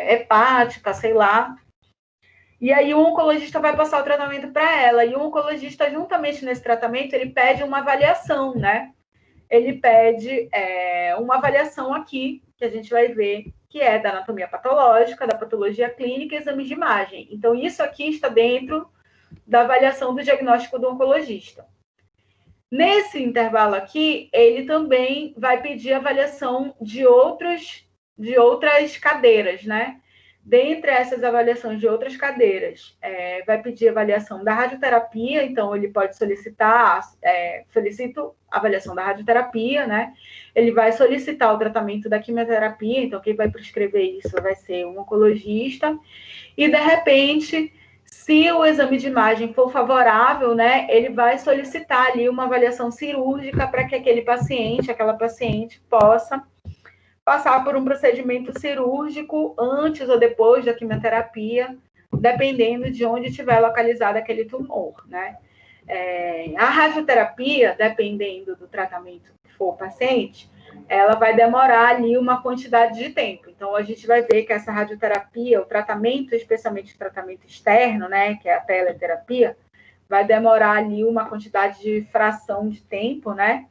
hepática, sei lá. E aí o oncologista vai passar o tratamento para ela. E o oncologista, juntamente nesse tratamento, ele pede uma avaliação, né? Ele pede uma avaliação aqui, que a gente vai ver, que é da anatomia patológica, da patologia clínica e exames de imagem. Então, isso aqui está dentro da avaliação do diagnóstico do oncologista. Nesse intervalo aqui, ele também vai pedir avaliação de outras cadeiras, né? Dentre essas avaliações de outras cadeiras, vai pedir avaliação da radioterapia, então ele pode solicitar, solicito a avaliação da radioterapia, né? Ele vai solicitar o tratamento da quimioterapia, então quem vai prescrever isso vai ser um oncologista, e de repente, se o exame de imagem for favorável, né, ele vai solicitar ali uma avaliação cirúrgica para que aquela paciente possa passar por um procedimento cirúrgico antes ou depois da quimioterapia, dependendo de onde estiver localizado aquele tumor, né? A radioterapia, dependendo do tratamento que for o paciente, ela vai demorar ali uma quantidade de tempo. Então, a gente vai ver que essa radioterapia, o tratamento, especialmente o tratamento externo, né, que é a teleterapia, vai demorar ali uma quantidade de fração de tempo, né?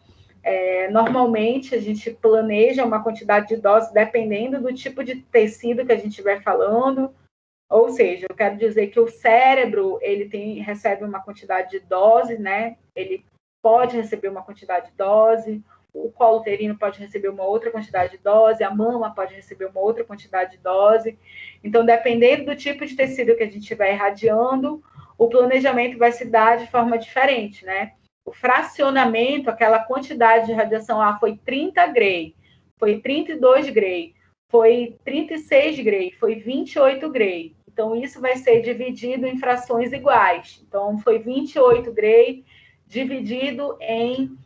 Normalmente, a gente planeja uma quantidade de doses dependendo do tipo de tecido que a gente estiver falando. Ou seja, eu quero dizer que o cérebro, ele recebe uma quantidade de doses, né? Ele pode receber uma quantidade de dose, o colo uterino pode receber uma outra quantidade de dose, a mama pode receber uma outra quantidade de dose. Então, dependendo do tipo de tecido que a gente estiver irradiando, o planejamento vai se dar de forma diferente, né? O fracionamento, aquela quantidade de radiação, foi 30 Gray, foi 32 Gray, foi 36 Gray, foi 28 Gray. Então, isso vai ser dividido em frações iguais. Então, foi 28 Gray dividido em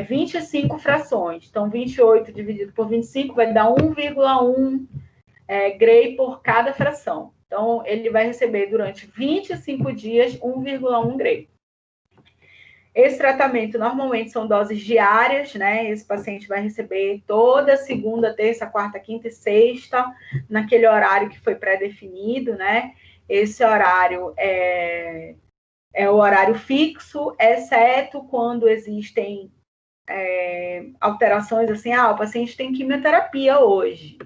25 frações. Então, 28 dividido por 25 vai dar 1,1 Gray por cada fração. Então, ele vai receber durante 25 dias 1,1 Gray. Esse tratamento normalmente são doses diárias, né? Esse paciente vai receber toda segunda, terça, quarta, quinta e sexta, naquele horário que foi pré-definido, né? Esse horário é o horário fixo, exceto quando existem alterações assim, o paciente tem quimioterapia hoje,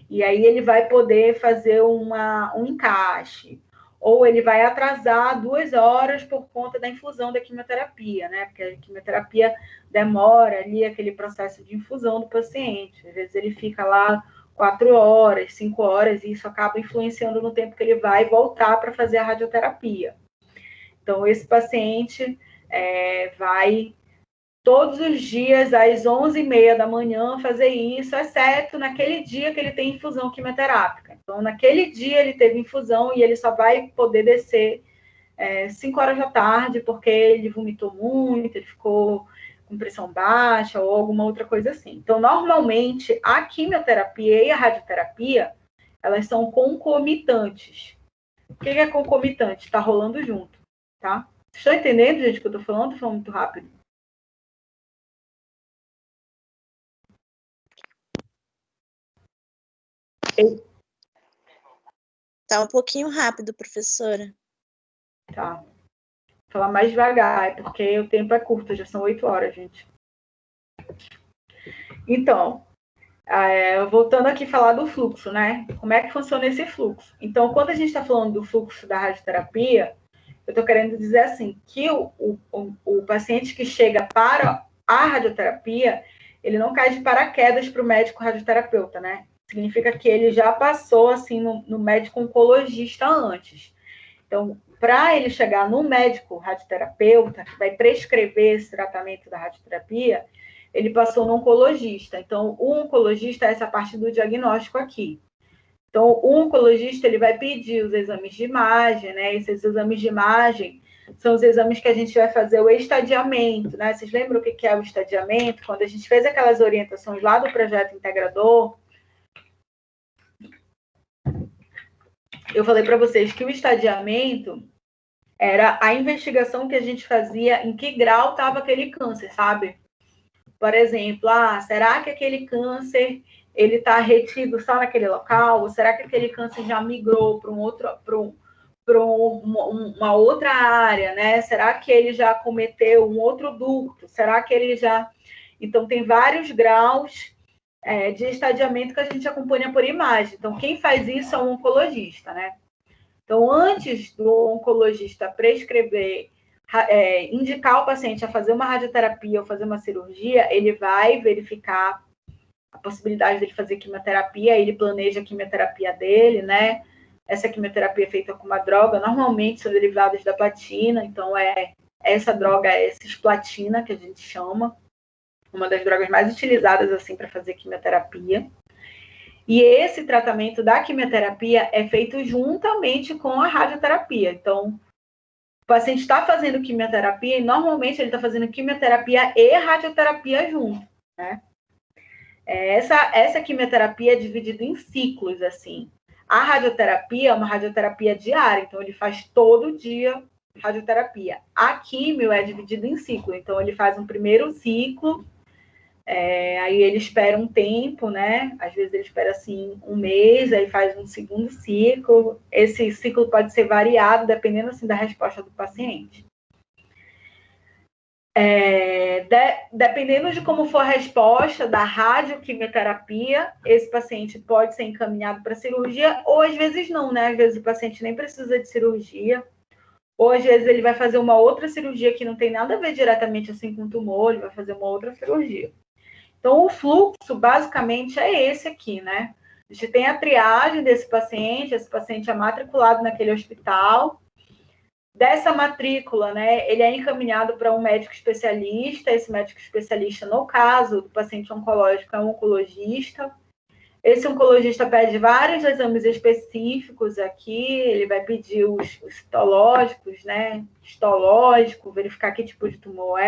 e aí ele vai poder fazer um encaixe, ou ele vai atrasar 2 horas por conta da infusão da quimioterapia, né? Porque a quimioterapia demora ali aquele processo de infusão do paciente. Às vezes ele fica lá 4 horas, 5 horas, e isso acaba influenciando no tempo que ele vai voltar para fazer a radioterapia. Então, esse paciente vai todos os dias, às 11h30 da manhã, fazer isso, exceto naquele dia que ele tem infusão quimioterápica. Então, naquele dia ele teve infusão e ele só vai poder descer 5 horas da tarde, porque ele vomitou muito, ele ficou com pressão baixa ou alguma outra coisa assim. Então, normalmente, a quimioterapia e a radioterapia, elas são concomitantes. O que é concomitante? Está rolando junto, tá? Estão entendendo, gente, o que eu estou falando? Estou falando muito rápido. Tá um pouquinho rápido, professora. Tá. Vou falar mais devagar, porque o tempo é curto, já são 8 horas, gente. Então, voltando aqui a falar do fluxo, né? Como é que funciona esse fluxo? Então, quando a gente está falando do fluxo da radioterapia, eu estou querendo dizer assim, que o paciente que chega para a radioterapia, ele não cai de paraquedas para o médico radioterapeuta, né? Significa que ele já passou, assim, no médico oncologista antes. Então, para ele chegar no médico radioterapeuta, que vai prescrever esse tratamento da radioterapia, ele passou no oncologista. Então, o oncologista é essa parte do diagnóstico aqui. Então, o oncologista, ele vai pedir os exames de imagem, né? Esses exames de imagem são os exames que a gente vai fazer o estadiamento, né? Vocês lembram o que é o estadiamento? Quando a gente fez aquelas orientações lá do projeto integrador, eu falei para vocês que o estadiamento era a investigação que a gente fazia em que grau estava aquele câncer, sabe? Por exemplo, será que aquele câncer ele está retido só naquele local? Ou será que aquele câncer já migrou para uma outra área, né? Será que ele já cometeu um outro ducto? Será que ele já... Então, tem vários graus de estadiamento que a gente acompanha por imagem. Então, quem faz isso é um oncologista, né? Então, antes do oncologista prescrever, indicar o paciente a fazer uma radioterapia ou fazer uma cirurgia, ele vai verificar a possibilidade dele fazer quimioterapia, ele planeja a quimioterapia dele, né? Essa quimioterapia é feita com uma droga, normalmente são derivados da platina, então essa droga é cisplatina, que a gente chama, uma das drogas mais utilizadas assim para fazer quimioterapia. E esse tratamento da quimioterapia é feito juntamente com a radioterapia. Então, o paciente está fazendo quimioterapia e normalmente ele está fazendo quimioterapia e radioterapia junto, né? Essa quimioterapia é dividida em ciclos, assim. A radioterapia é uma radioterapia diária, então ele faz todo dia radioterapia. A quimio é dividida em ciclo, então ele faz um primeiro ciclo, aí ele espera um tempo, né? Às vezes ele espera, assim, 1 mês, aí faz um segundo ciclo. Esse ciclo pode ser variado, dependendo, assim, da resposta do paciente. Dependendo de como for a resposta da radioquimioterapia, esse paciente pode ser encaminhado para cirurgia, ou às vezes não, né? Às vezes o paciente nem precisa de cirurgia. ou às vezes ele vai fazer uma outra cirurgia que não tem nada a ver diretamente assim com tumor, ele vai fazer uma outra cirurgia. Então, o fluxo, basicamente, é esse aqui, né? A gente tem a triagem desse paciente, esse paciente é matriculado naquele hospital. Dessa matrícula, né, ele é encaminhado para um médico especialista. Esse médico especialista, no caso do paciente oncológico, é um oncologista. Esse oncologista pede vários exames específicos aqui, ele vai pedir os citológicos, né, histológico, verificar que tipo de tumor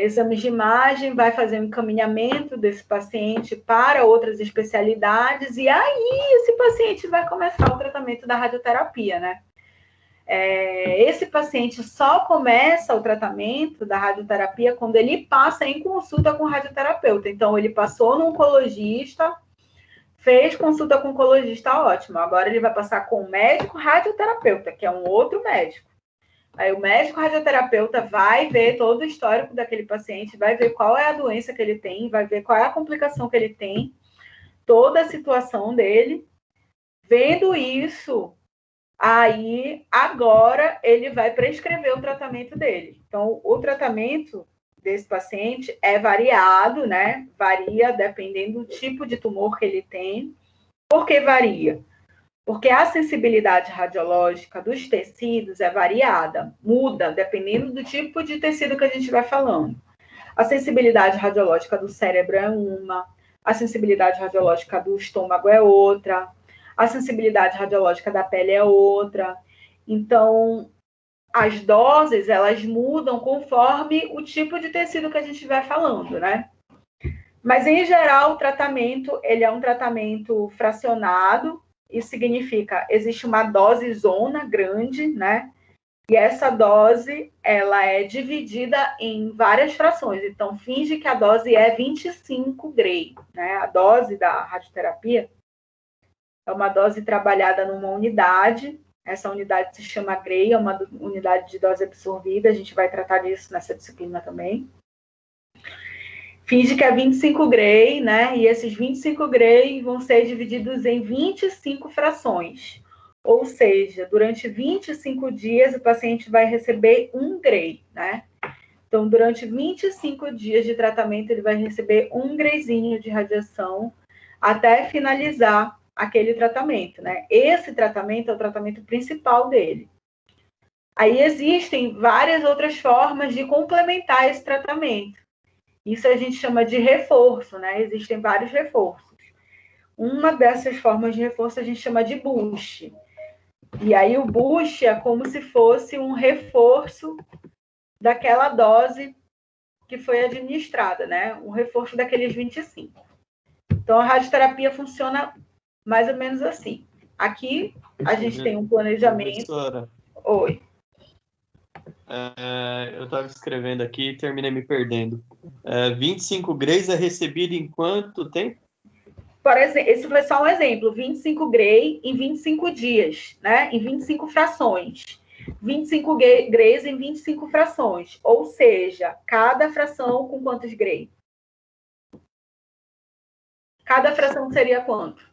exames de imagem, vai fazer um encaminhamento desse paciente para outras especialidades, e aí esse paciente vai começar o tratamento da radioterapia, né? Esse paciente só começa o tratamento da radioterapia quando ele passa em consulta com o radioterapeuta. Então, ele passou no oncologista, fez consulta com o oncologista, ótimo. Agora ele vai passar com o médico radioterapeuta, que é um outro médico. Aí o médico radioterapeuta vai ver todo o histórico daquele paciente, vai ver qual é a doença que ele tem, vai ver qual é a complicação que ele tem, toda a situação dele. Vendo isso, aí agora ele vai prescrever o tratamento dele. Então, o tratamento desse paciente é variado, né? Varia dependendo do tipo de tumor que ele tem. Por que varia? Porque a sensibilidade radiológica dos tecidos é variada, muda, dependendo do tipo de tecido que a gente vai falando. A sensibilidade radiológica do cérebro é uma, a sensibilidade radiológica do estômago é outra, a sensibilidade radiológica da pele é outra. Então, as doses, elas mudam conforme o tipo de tecido que a gente vai falando, né? Mas, em geral, o tratamento, ele é um tratamento fracionado. Isso significa, existe uma dose zona grande, né? E essa dose, ela é dividida em várias frações. Então, finge que a dose é 25 Gray, né? A dose da radioterapia é uma dose trabalhada numa unidade. Essa unidade se chama Gray, é uma unidade de dose absorvida. A gente vai tratar disso nessa disciplina também. Finge que é 25 Gray, né? E esses 25 Gray vão ser divididos em 25 frações. Ou seja, durante 25 dias o paciente vai receber 1 Gray, né? Então, durante 25 dias de tratamento, ele vai receber 1 Grayzinho de radiação até finalizar aquele tratamento, né? Esse tratamento é o tratamento principal dele. Aí existem várias outras formas de complementar esse tratamento. Isso a gente chama de reforço, né? Existem vários reforços. Uma dessas formas de reforço a gente chama de boost. E aí o boost é como se fosse um reforço daquela dose que foi administrada, né? Um reforço daqueles 25. Então, a radioterapia funciona mais ou menos assim. Aqui, a gente tem um planejamento... Professora. Oi. Eu estava escrevendo aqui e terminei me perdendo. 25 Grays é recebido em quanto tempo? Por exemplo, esse foi só um exemplo. 25 Gray em 25 dias, né? Em 25 frações. 25 Grays em 25 frações. Ou seja, cada fração com quantos Gray? Cada fração seria quanto?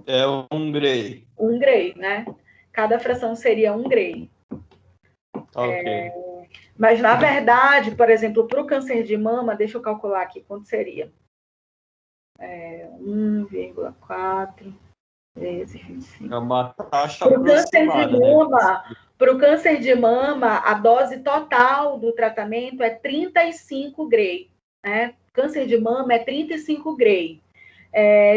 É 1 Gray. 1 Gray, né? Cada fração seria 1 Gray. Ok. Mas, na verdade, por exemplo, para o câncer de mama, deixa eu calcular aqui quanto seria. 1,4 vezes 25. É uma taxa Para o câncer de aproximada, mama, né? para o câncer de mama, a dose total do tratamento é 35 Gray. Né? Câncer de mama é 35 Gray,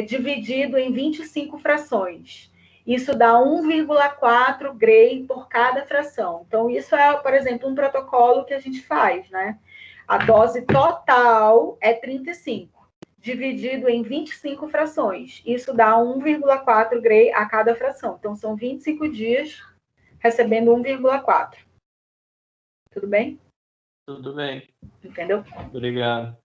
dividido em 25 frações. Isso dá 1,4 Gray por cada fração. Então, isso é, por exemplo, um protocolo que a gente faz, né? A dose total é 35, dividido em 25 frações. Isso dá 1,4 Gray a cada fração. Então, são 25 dias recebendo 1,4. Tudo bem? Tudo bem. Entendeu? Obrigado.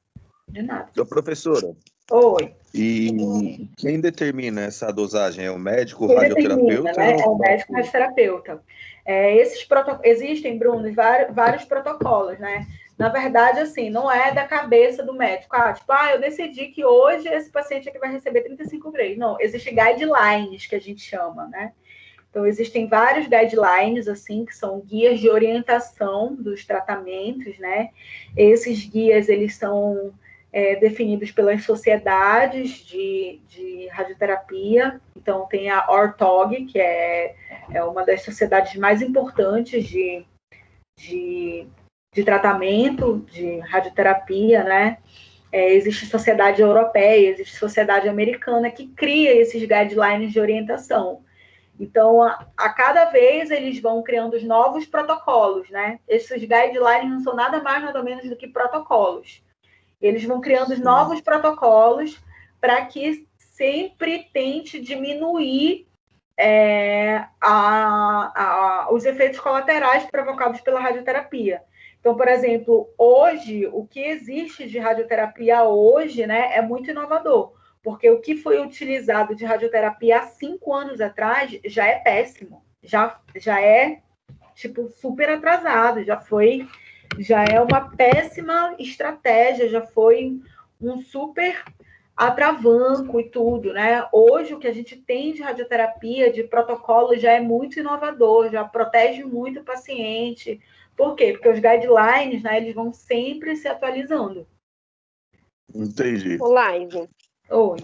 De nada. Professora, Oi. e quem determina essa dosagem? É o médico, o Quem radioterapeuta? determina, né? É o médico radioterapeuta. Existem, Bruno, vários protocolos, né? Na verdade, assim, não é da cabeça do médico. Eu decidi que hoje esse paciente aqui vai receber 35 Gray. Não, existem guidelines que a gente chama, né? Então, existem vários guidelines, assim, que são guias de orientação dos tratamentos, né? Esses guias, eles são definidos pelas sociedades de radioterapia. Então, tem a ORTOG, que é uma das sociedades mais importantes de tratamento de radioterapia, né? Existe sociedade europeia, existe sociedade americana que cria esses guidelines de orientação. Então, a cada vez eles vão criando os novos protocolos, né? Esses guidelines não são nada mais, nada menos do que protocolos. Eles vão criando os novos protocolos para que sempre tente diminuir os efeitos colaterais provocados pela radioterapia. Então, por exemplo, hoje, o que existe de radioterapia hoje, né, é muito inovador, porque o que foi utilizado de radioterapia há 5 anos atrás já é péssimo, já é, tipo, super atrasado, já é uma péssima estratégia, já foi um super atravanco e tudo, né? Hoje, o que a gente tem de radioterapia, de protocolo, já é muito inovador, já protege muito o paciente. Por quê? Porque os guidelines, né, eles vão sempre se atualizando. Entendi. O Laís. Oi.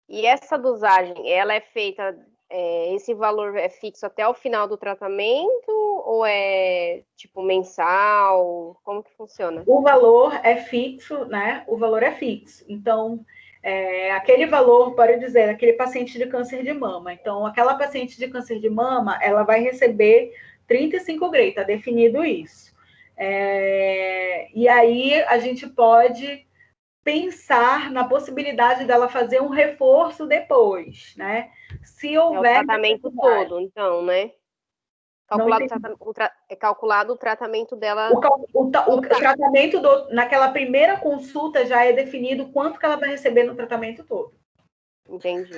E essa dosagem, ela é feita, esse valor é fixo até o final do tratamento ou é tipo mensal? Como que funciona? O valor é fixo, né? O valor é fixo. Então, aquele valor, pode dizer, aquele paciente de câncer de mama. Então, aquela paciente de câncer de mama, ela vai receber 35 Gray, está definido isso. E aí a gente pode pensar na possibilidade dela fazer um reforço depois, né? Se houver... É o tratamento todo, então, né? É calculado o tratamento dela... O tratamento naquela primeira consulta já é definido quanto que ela vai receber no tratamento todo. Entendi.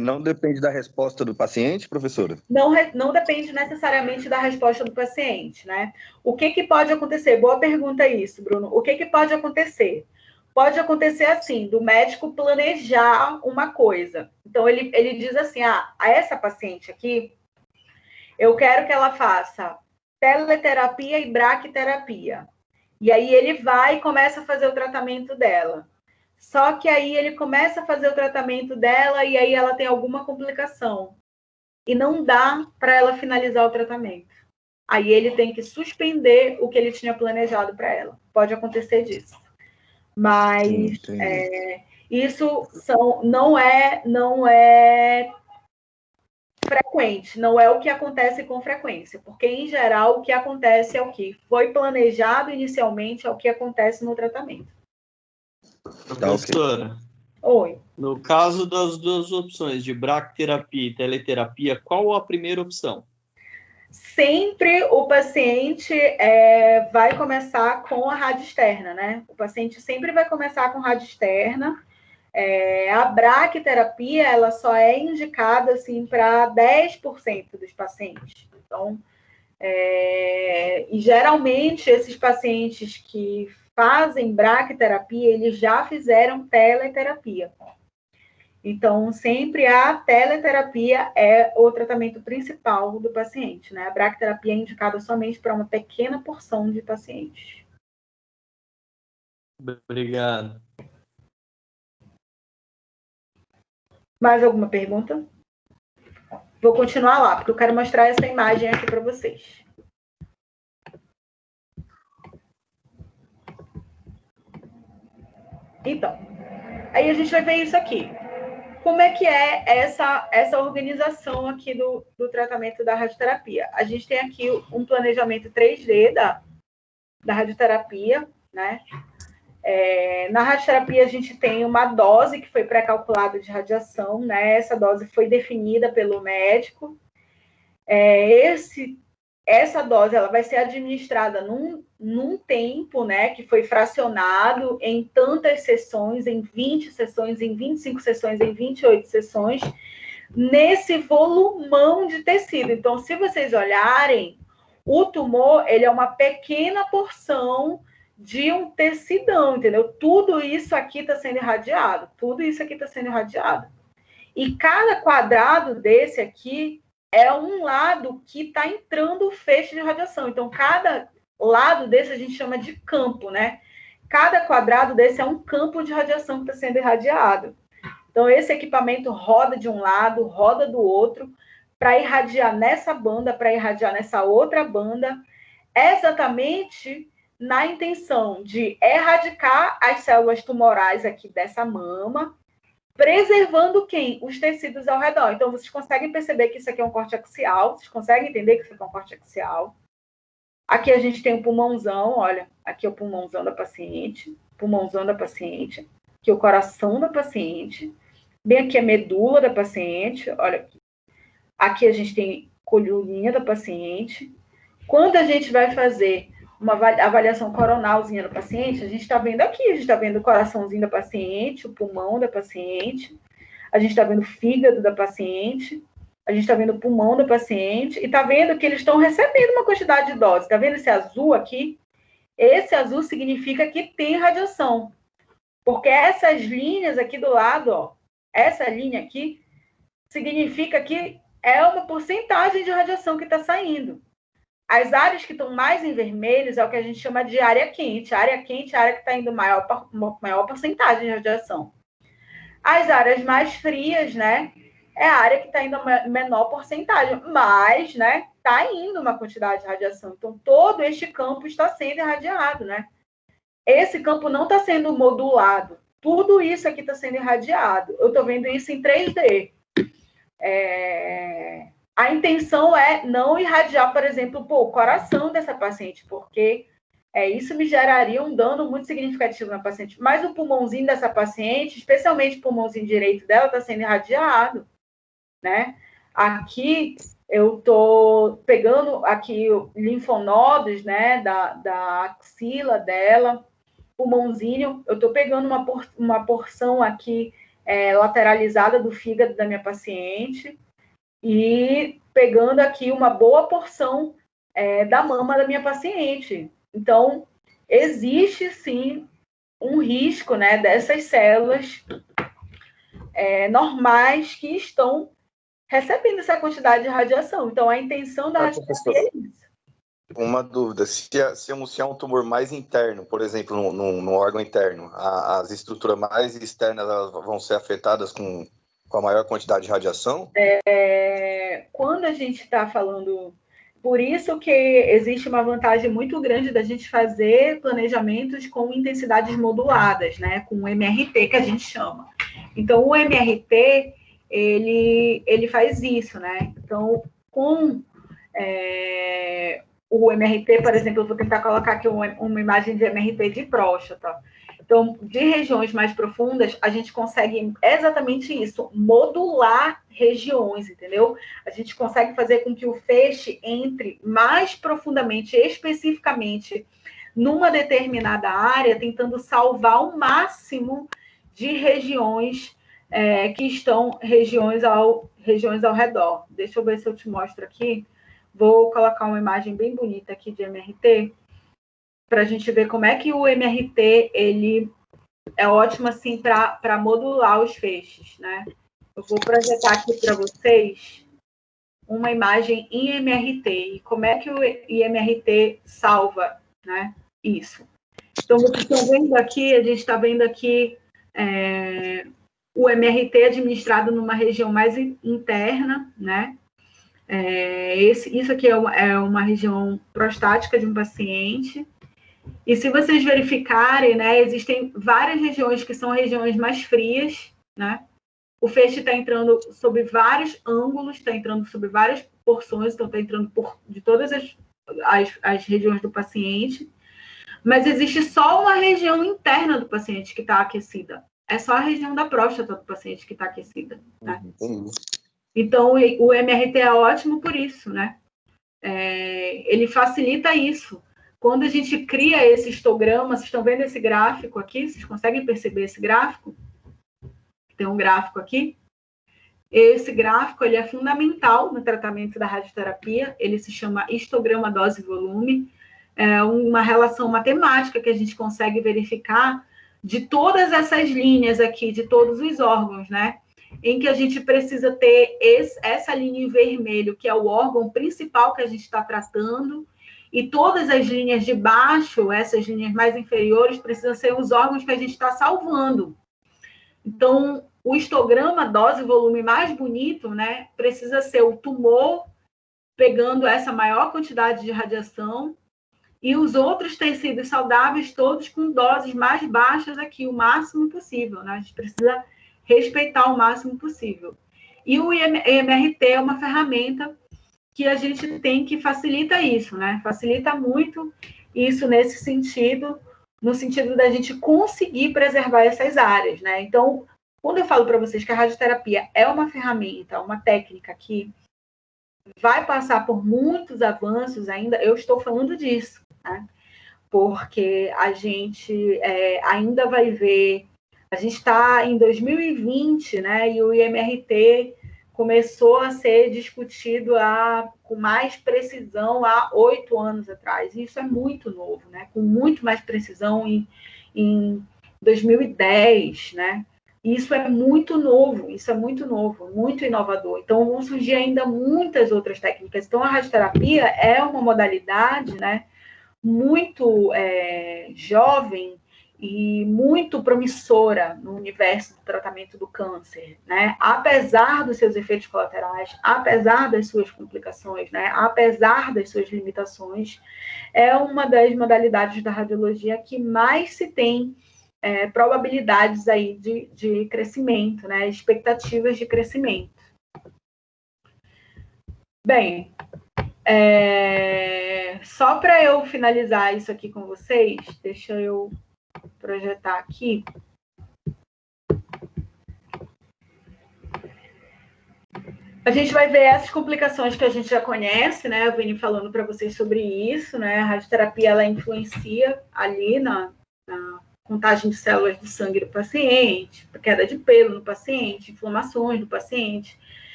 Não depende da resposta do paciente, professora? Não depende necessariamente da resposta do paciente, né? O que pode acontecer? Boa pergunta isso, Bruno. O que pode acontecer? Pode acontecer assim, do médico planejar uma coisa. Então, ele diz assim, a essa paciente aqui, eu quero que ela faça teleterapia e braquiterapia. E aí ele vai e começa a fazer o tratamento dela. Só que aí ele começa a fazer o tratamento dela e aí ela tem alguma complicação. E não dá para ela finalizar o tratamento. Aí ele tem que suspender o que ele tinha planejado para ela. Pode acontecer disso. Mas isso não é frequente, não é o que acontece com frequência, porque, em geral, o que acontece é o que foi planejado inicialmente, é o que acontece no tratamento. Professora, Oi. No caso das duas opções, de braquiterapia e teleterapia, qual a primeira opção? Sempre o paciente vai começar com a rádio externa, né? O paciente sempre vai começar com rádio externa. A braquiterapia, ela só é indicada, assim, para 10% dos pacientes. Então, e geralmente, esses pacientes que fazem braquiterapia, eles já fizeram teleterapia. Então, sempre a teleterapia é o tratamento principal do paciente, né? A braquiterapia é indicada somente para uma pequena porção de pacientes. Obrigado. Mais alguma pergunta? Vou continuar lá, porque eu quero mostrar essa imagem aqui para vocês. Então, aí a gente vai ver isso aqui. Como é que é essa organização aqui do tratamento da radioterapia? A gente tem aqui um planejamento 3D da radioterapia, né? Na radioterapia, a gente tem uma dose que foi pré-calculada de radiação, né? Essa dose foi definida pelo médico. Essa dose ela vai ser administrada num tempo, né, que foi fracionado em tantas sessões, em 20 sessões, em 25 sessões, em 28 sessões, nesse volumão de tecido. Então, se vocês olharem, o tumor, ele é uma pequena porção de um tecidão, entendeu? Tudo isso aqui está sendo irradiado, tudo isso aqui está sendo irradiado. E cada quadrado desse aqui é um lado que está entrando o feixe de radiação. Então, cada lado desse a gente chama de campo, né? Cada quadrado desse é um campo de radiação que está sendo irradiado. Então, esse equipamento roda de um lado, roda do outro, para irradiar nessa banda, para irradiar nessa outra banda, exatamente na intenção de erradicar as células tumorais aqui dessa mama, preservando quem? Os tecidos ao redor. Então, vocês conseguem perceber que isso aqui é um corte axial, vocês conseguem entender que isso aqui é um corte axial. Aqui a gente tem um pulmãozão, olha, aqui é o pulmãozão da paciente, aqui é o coração da paciente, bem aqui a medula da paciente, olha aqui. Aqui a gente tem coluninha da paciente. Quando a gente vai fazer uma avaliação coronalzinha do paciente, a gente está vendo aqui, a gente está vendo o coraçãozinho da paciente, o pulmão da paciente, a gente está vendo o fígado da paciente, a gente está vendo o pulmão da paciente, e está vendo que eles estão recebendo uma quantidade de dose. Está vendo esse azul aqui? Esse azul significa que tem radiação, porque essas linhas aqui do lado, ó, essa linha aqui, significa que é uma porcentagem de radiação que está saindo. As áreas que estão mais em vermelhos é o que a gente chama de área quente. A área quente é a área que está indo maior porcentagem de radiação. As áreas mais frias, né, é a área que está indo menor porcentagem, mas, né, está indo uma quantidade de radiação. Então, todo este campo está sendo irradiado, né? Esse campo não está sendo modulado. Tudo isso aqui está sendo irradiado. Eu estou vendo isso em 3D. A intenção é não irradiar, por exemplo, o coração dessa paciente, porque isso me geraria um dano muito significativo na paciente. Mas o pulmãozinho dessa paciente, especialmente o pulmãozinho direito dela, está sendo irradiado, né? Aqui eu estou pegando aqui linfonodos, né, da axila dela, pulmãozinho, eu estou pegando uma porção aqui lateralizada do fígado da minha paciente, e pegando aqui uma boa porção da mama da minha paciente. Então, existe, sim, um risco, né, dessas células normais que estão recebendo essa quantidade de radiação. Então, a intenção da radioterapia é isso. Uma dúvida, se é um tumor mais interno, por exemplo, no órgão interno, as estruturas mais externas elas vão ser afetadas com a maior quantidade de radiação? Quando a gente está falando... Por isso que existe uma vantagem muito grande da gente fazer planejamentos com intensidades moduladas, né? Com o MRT, que a gente chama. Então, o MRT, ele faz isso, né? Então, com o MRT, por exemplo, eu vou tentar colocar aqui uma imagem de MRT de próstata. Então, de regiões mais profundas, a gente consegue exatamente isso, modular regiões, entendeu? A gente consegue fazer com que o feixe entre mais profundamente, especificamente, numa determinada área, tentando salvar o máximo de regiões que estão regiões ao redor. Deixa eu ver se eu te mostro aqui. Vou colocar uma imagem bem bonita aqui de MRT, para a gente ver como é que o MRT ele é ótimo assim para modular os feixes, né? Eu vou projetar aqui para vocês uma imagem em MRT e como é que o MRT salva, né? Isso. Então, vocês estão vendo aqui, a gente está vendo aqui o MRT administrado numa região mais interna, né? Isso aqui é uma região prostática de um paciente. E se vocês verificarem, né, existem várias regiões que são regiões mais frias, né? O feixe está entrando sob vários ângulos, está entrando sob várias porções, então está entrando de todas as regiões do paciente. Mas existe só uma região interna do paciente que está aquecida. É só a região da próstata do paciente que está aquecida, né? Então, o MRT é ótimo por isso, né? Ele facilita isso. Quando a gente cria esse histograma, vocês estão vendo esse gráfico aqui? Vocês conseguem perceber esse gráfico? Tem um gráfico aqui. Esse gráfico ele é fundamental no tratamento da radioterapia. Ele se chama histograma dose-volume. É uma relação matemática que a gente consegue verificar de todas essas linhas aqui, de todos os órgãos, né? em que a gente precisa ter essa linha em vermelho, que é o órgão principal que a gente está tratando, e todas as linhas de baixo, essas linhas mais inferiores, precisam ser os órgãos que a gente está salvando. Então, o histograma dose e volume mais bonito, né, precisa ser o tumor pegando essa maior quantidade de radiação e os outros tecidos saudáveis todos com doses mais baixas aqui, o máximo possível, né? A gente precisa respeitar o máximo possível. E o EMRT é uma ferramenta que a gente tem que facilita isso, né? Facilita muito isso nesse sentido, no sentido da gente conseguir preservar essas áreas, né? Então, quando eu falo para vocês que a radioterapia é uma ferramenta, uma técnica que vai passar por muitos avanços ainda, eu estou falando disso, né? Porque a gente ainda vai ver, a gente está em 2020, né? E o IMRT começou a ser discutido com mais precisão há 8 anos atrás. E isso é muito novo, né? Com muito mais precisão em 2010, né? Isso é muito novo, muito inovador. Então, vão surgir ainda muitas outras técnicas. Então, a radioterapia é uma modalidade, né, muito jovem e muito promissora no universo do tratamento do câncer, né? Apesar dos seus efeitos colaterais, apesar das suas complicações, né? Apesar das suas limitações, é uma das modalidades da radiologia que mais se tem probabilidades aí de crescimento, né? Expectativas de crescimento. Bem, só para eu finalizar isso aqui com vocês, deixa eu projetar aqui. A gente vai ver essas complicações que a gente já conhece, né? Eu venho falando para vocês sobre isso, né? A radioterapia, ela influencia ali na contagem de células do sangue do paciente, queda de pelo no paciente, inflamações do paciente,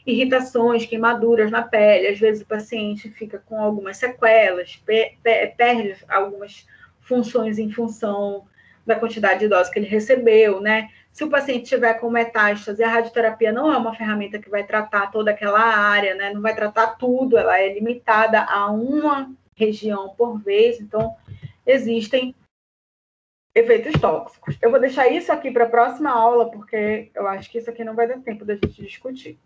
irritações, queimaduras na pele. Às vezes o paciente fica com algumas sequelas, perde algumas funções em função da quantidade de dose que ele recebeu, né? Se o paciente tiver com metástase, a radioterapia não é uma ferramenta que vai tratar toda aquela área, né? Não vai tratar tudo, ela é limitada a uma região por vez, então existem efeitos tóxicos. Eu vou deixar isso aqui para a próxima aula, porque eu acho que isso aqui não vai dar tempo da gente discutir.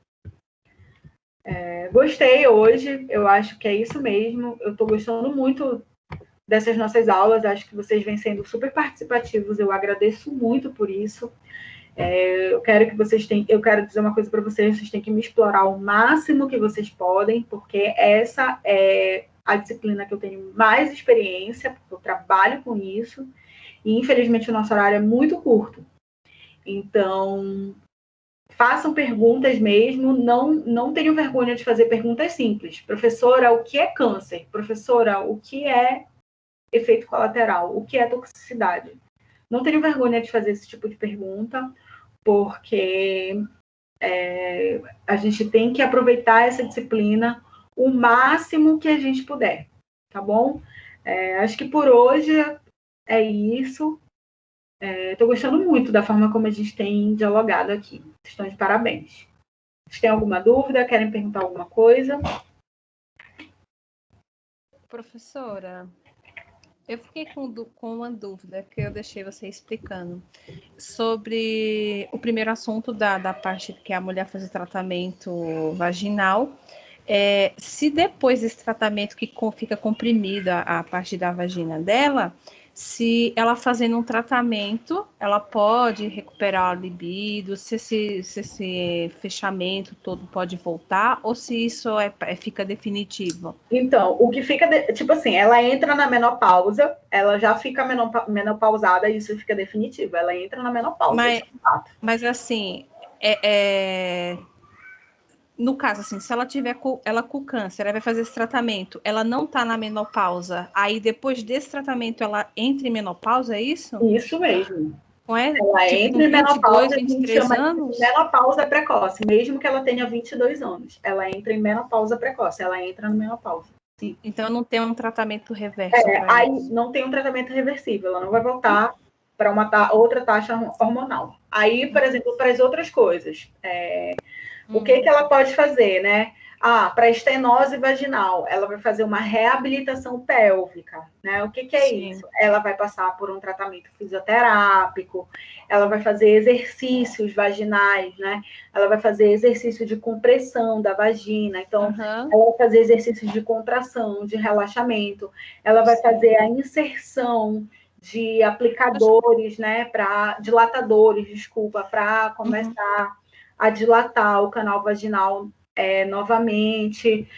Gostei hoje, eu acho que é isso mesmo. Eu estou gostando muito dessas nossas aulas, acho que vocês vêm sendo super participativos, eu agradeço muito por isso. Eu quero dizer uma coisa para vocês têm que me explorar o máximo que vocês podem, porque essa é a disciplina que eu tenho mais experiência, porque eu trabalho com isso, e infelizmente o nosso horário é muito curto. Então, façam perguntas mesmo, não tenham vergonha de fazer perguntas simples. Professora, o que é câncer? Professora, o que é efeito colateral? O que é toxicidade? Não tenham vergonha de fazer esse tipo de pergunta, porque a gente tem que aproveitar essa disciplina o máximo que a gente puder, tá bom? Acho que por hoje é isso. Estou gostando muito da forma como a gente tem dialogado aqui. Estão de parabéns. Vocês têm alguma dúvida? Querem perguntar alguma coisa? Professora, eu fiquei com uma dúvida que eu deixei você explicando sobre o primeiro assunto da parte que a mulher faz o tratamento vaginal. Se depois desse tratamento que fica comprimida a parte da vagina dela, se ela fazendo um tratamento, ela pode recuperar a libido, se esse fechamento todo pode voltar, ou se isso fica definitivo? Então, o que fica, tipo assim, ela entra na menopausa, ela já fica menopausada e isso fica definitivo, ela entra na menopausa. Mas assim, no caso, assim, se ela tiver com câncer, ela vai fazer esse tratamento, ela não está na menopausa, aí depois desse tratamento ela entra em menopausa, é isso? Isso mesmo. Não é? Ela entra em menopausa, 23 anos? Menopausa precoce, mesmo que ela tenha 22 anos. Ela entra em menopausa precoce, ela entra na menopausa. Sim. Então não tem um tratamento reverso. Aí não tem um tratamento reversível, ela não vai voltar para uma outra taxa hormonal. Aí, por exemplo, para as outras coisas, o que ela pode fazer, né? Para a estenose vaginal, ela vai fazer uma reabilitação pélvica, né? O que é Sim. isso? Ela vai passar por um tratamento fisioterápico, ela vai fazer exercícios vaginais, né? Ela vai fazer exercício de compressão da vagina, então ela vai fazer exercícios de contração, de relaxamento, ela vai fazer a inserção de aplicadores, né? Dilatadores, desculpa, para começar a dilatar o canal vaginal novamente.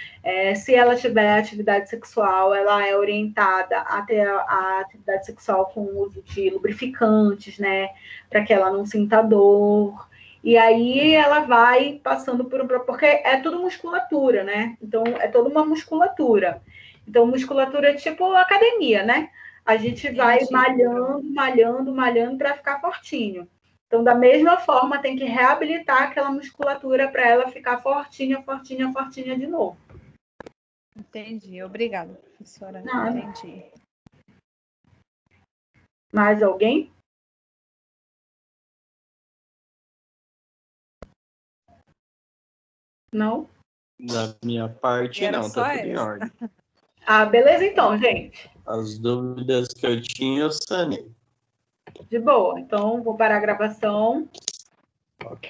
Se ela tiver atividade sexual, ela é orientada a ter a atividade sexual com o uso de lubrificantes, né, para que ela não sinta dor. E aí ela vai passando porque é tudo musculatura, né? Então é toda uma musculatura. Então musculatura é tipo academia, né? A gente vai malhando para ficar fortinho. Então, da mesma forma, tem que reabilitar aquela musculatura para ela ficar fortinha de novo. Entendi. Obrigada, professora. Nada. Entendi. Mais alguém? Não? Da minha parte, Era não, só tá tudo em essa. ordem. Beleza então, gente. As dúvidas que eu tinha, eu sanei. De boa. Então, vou parar a gravação. Ok.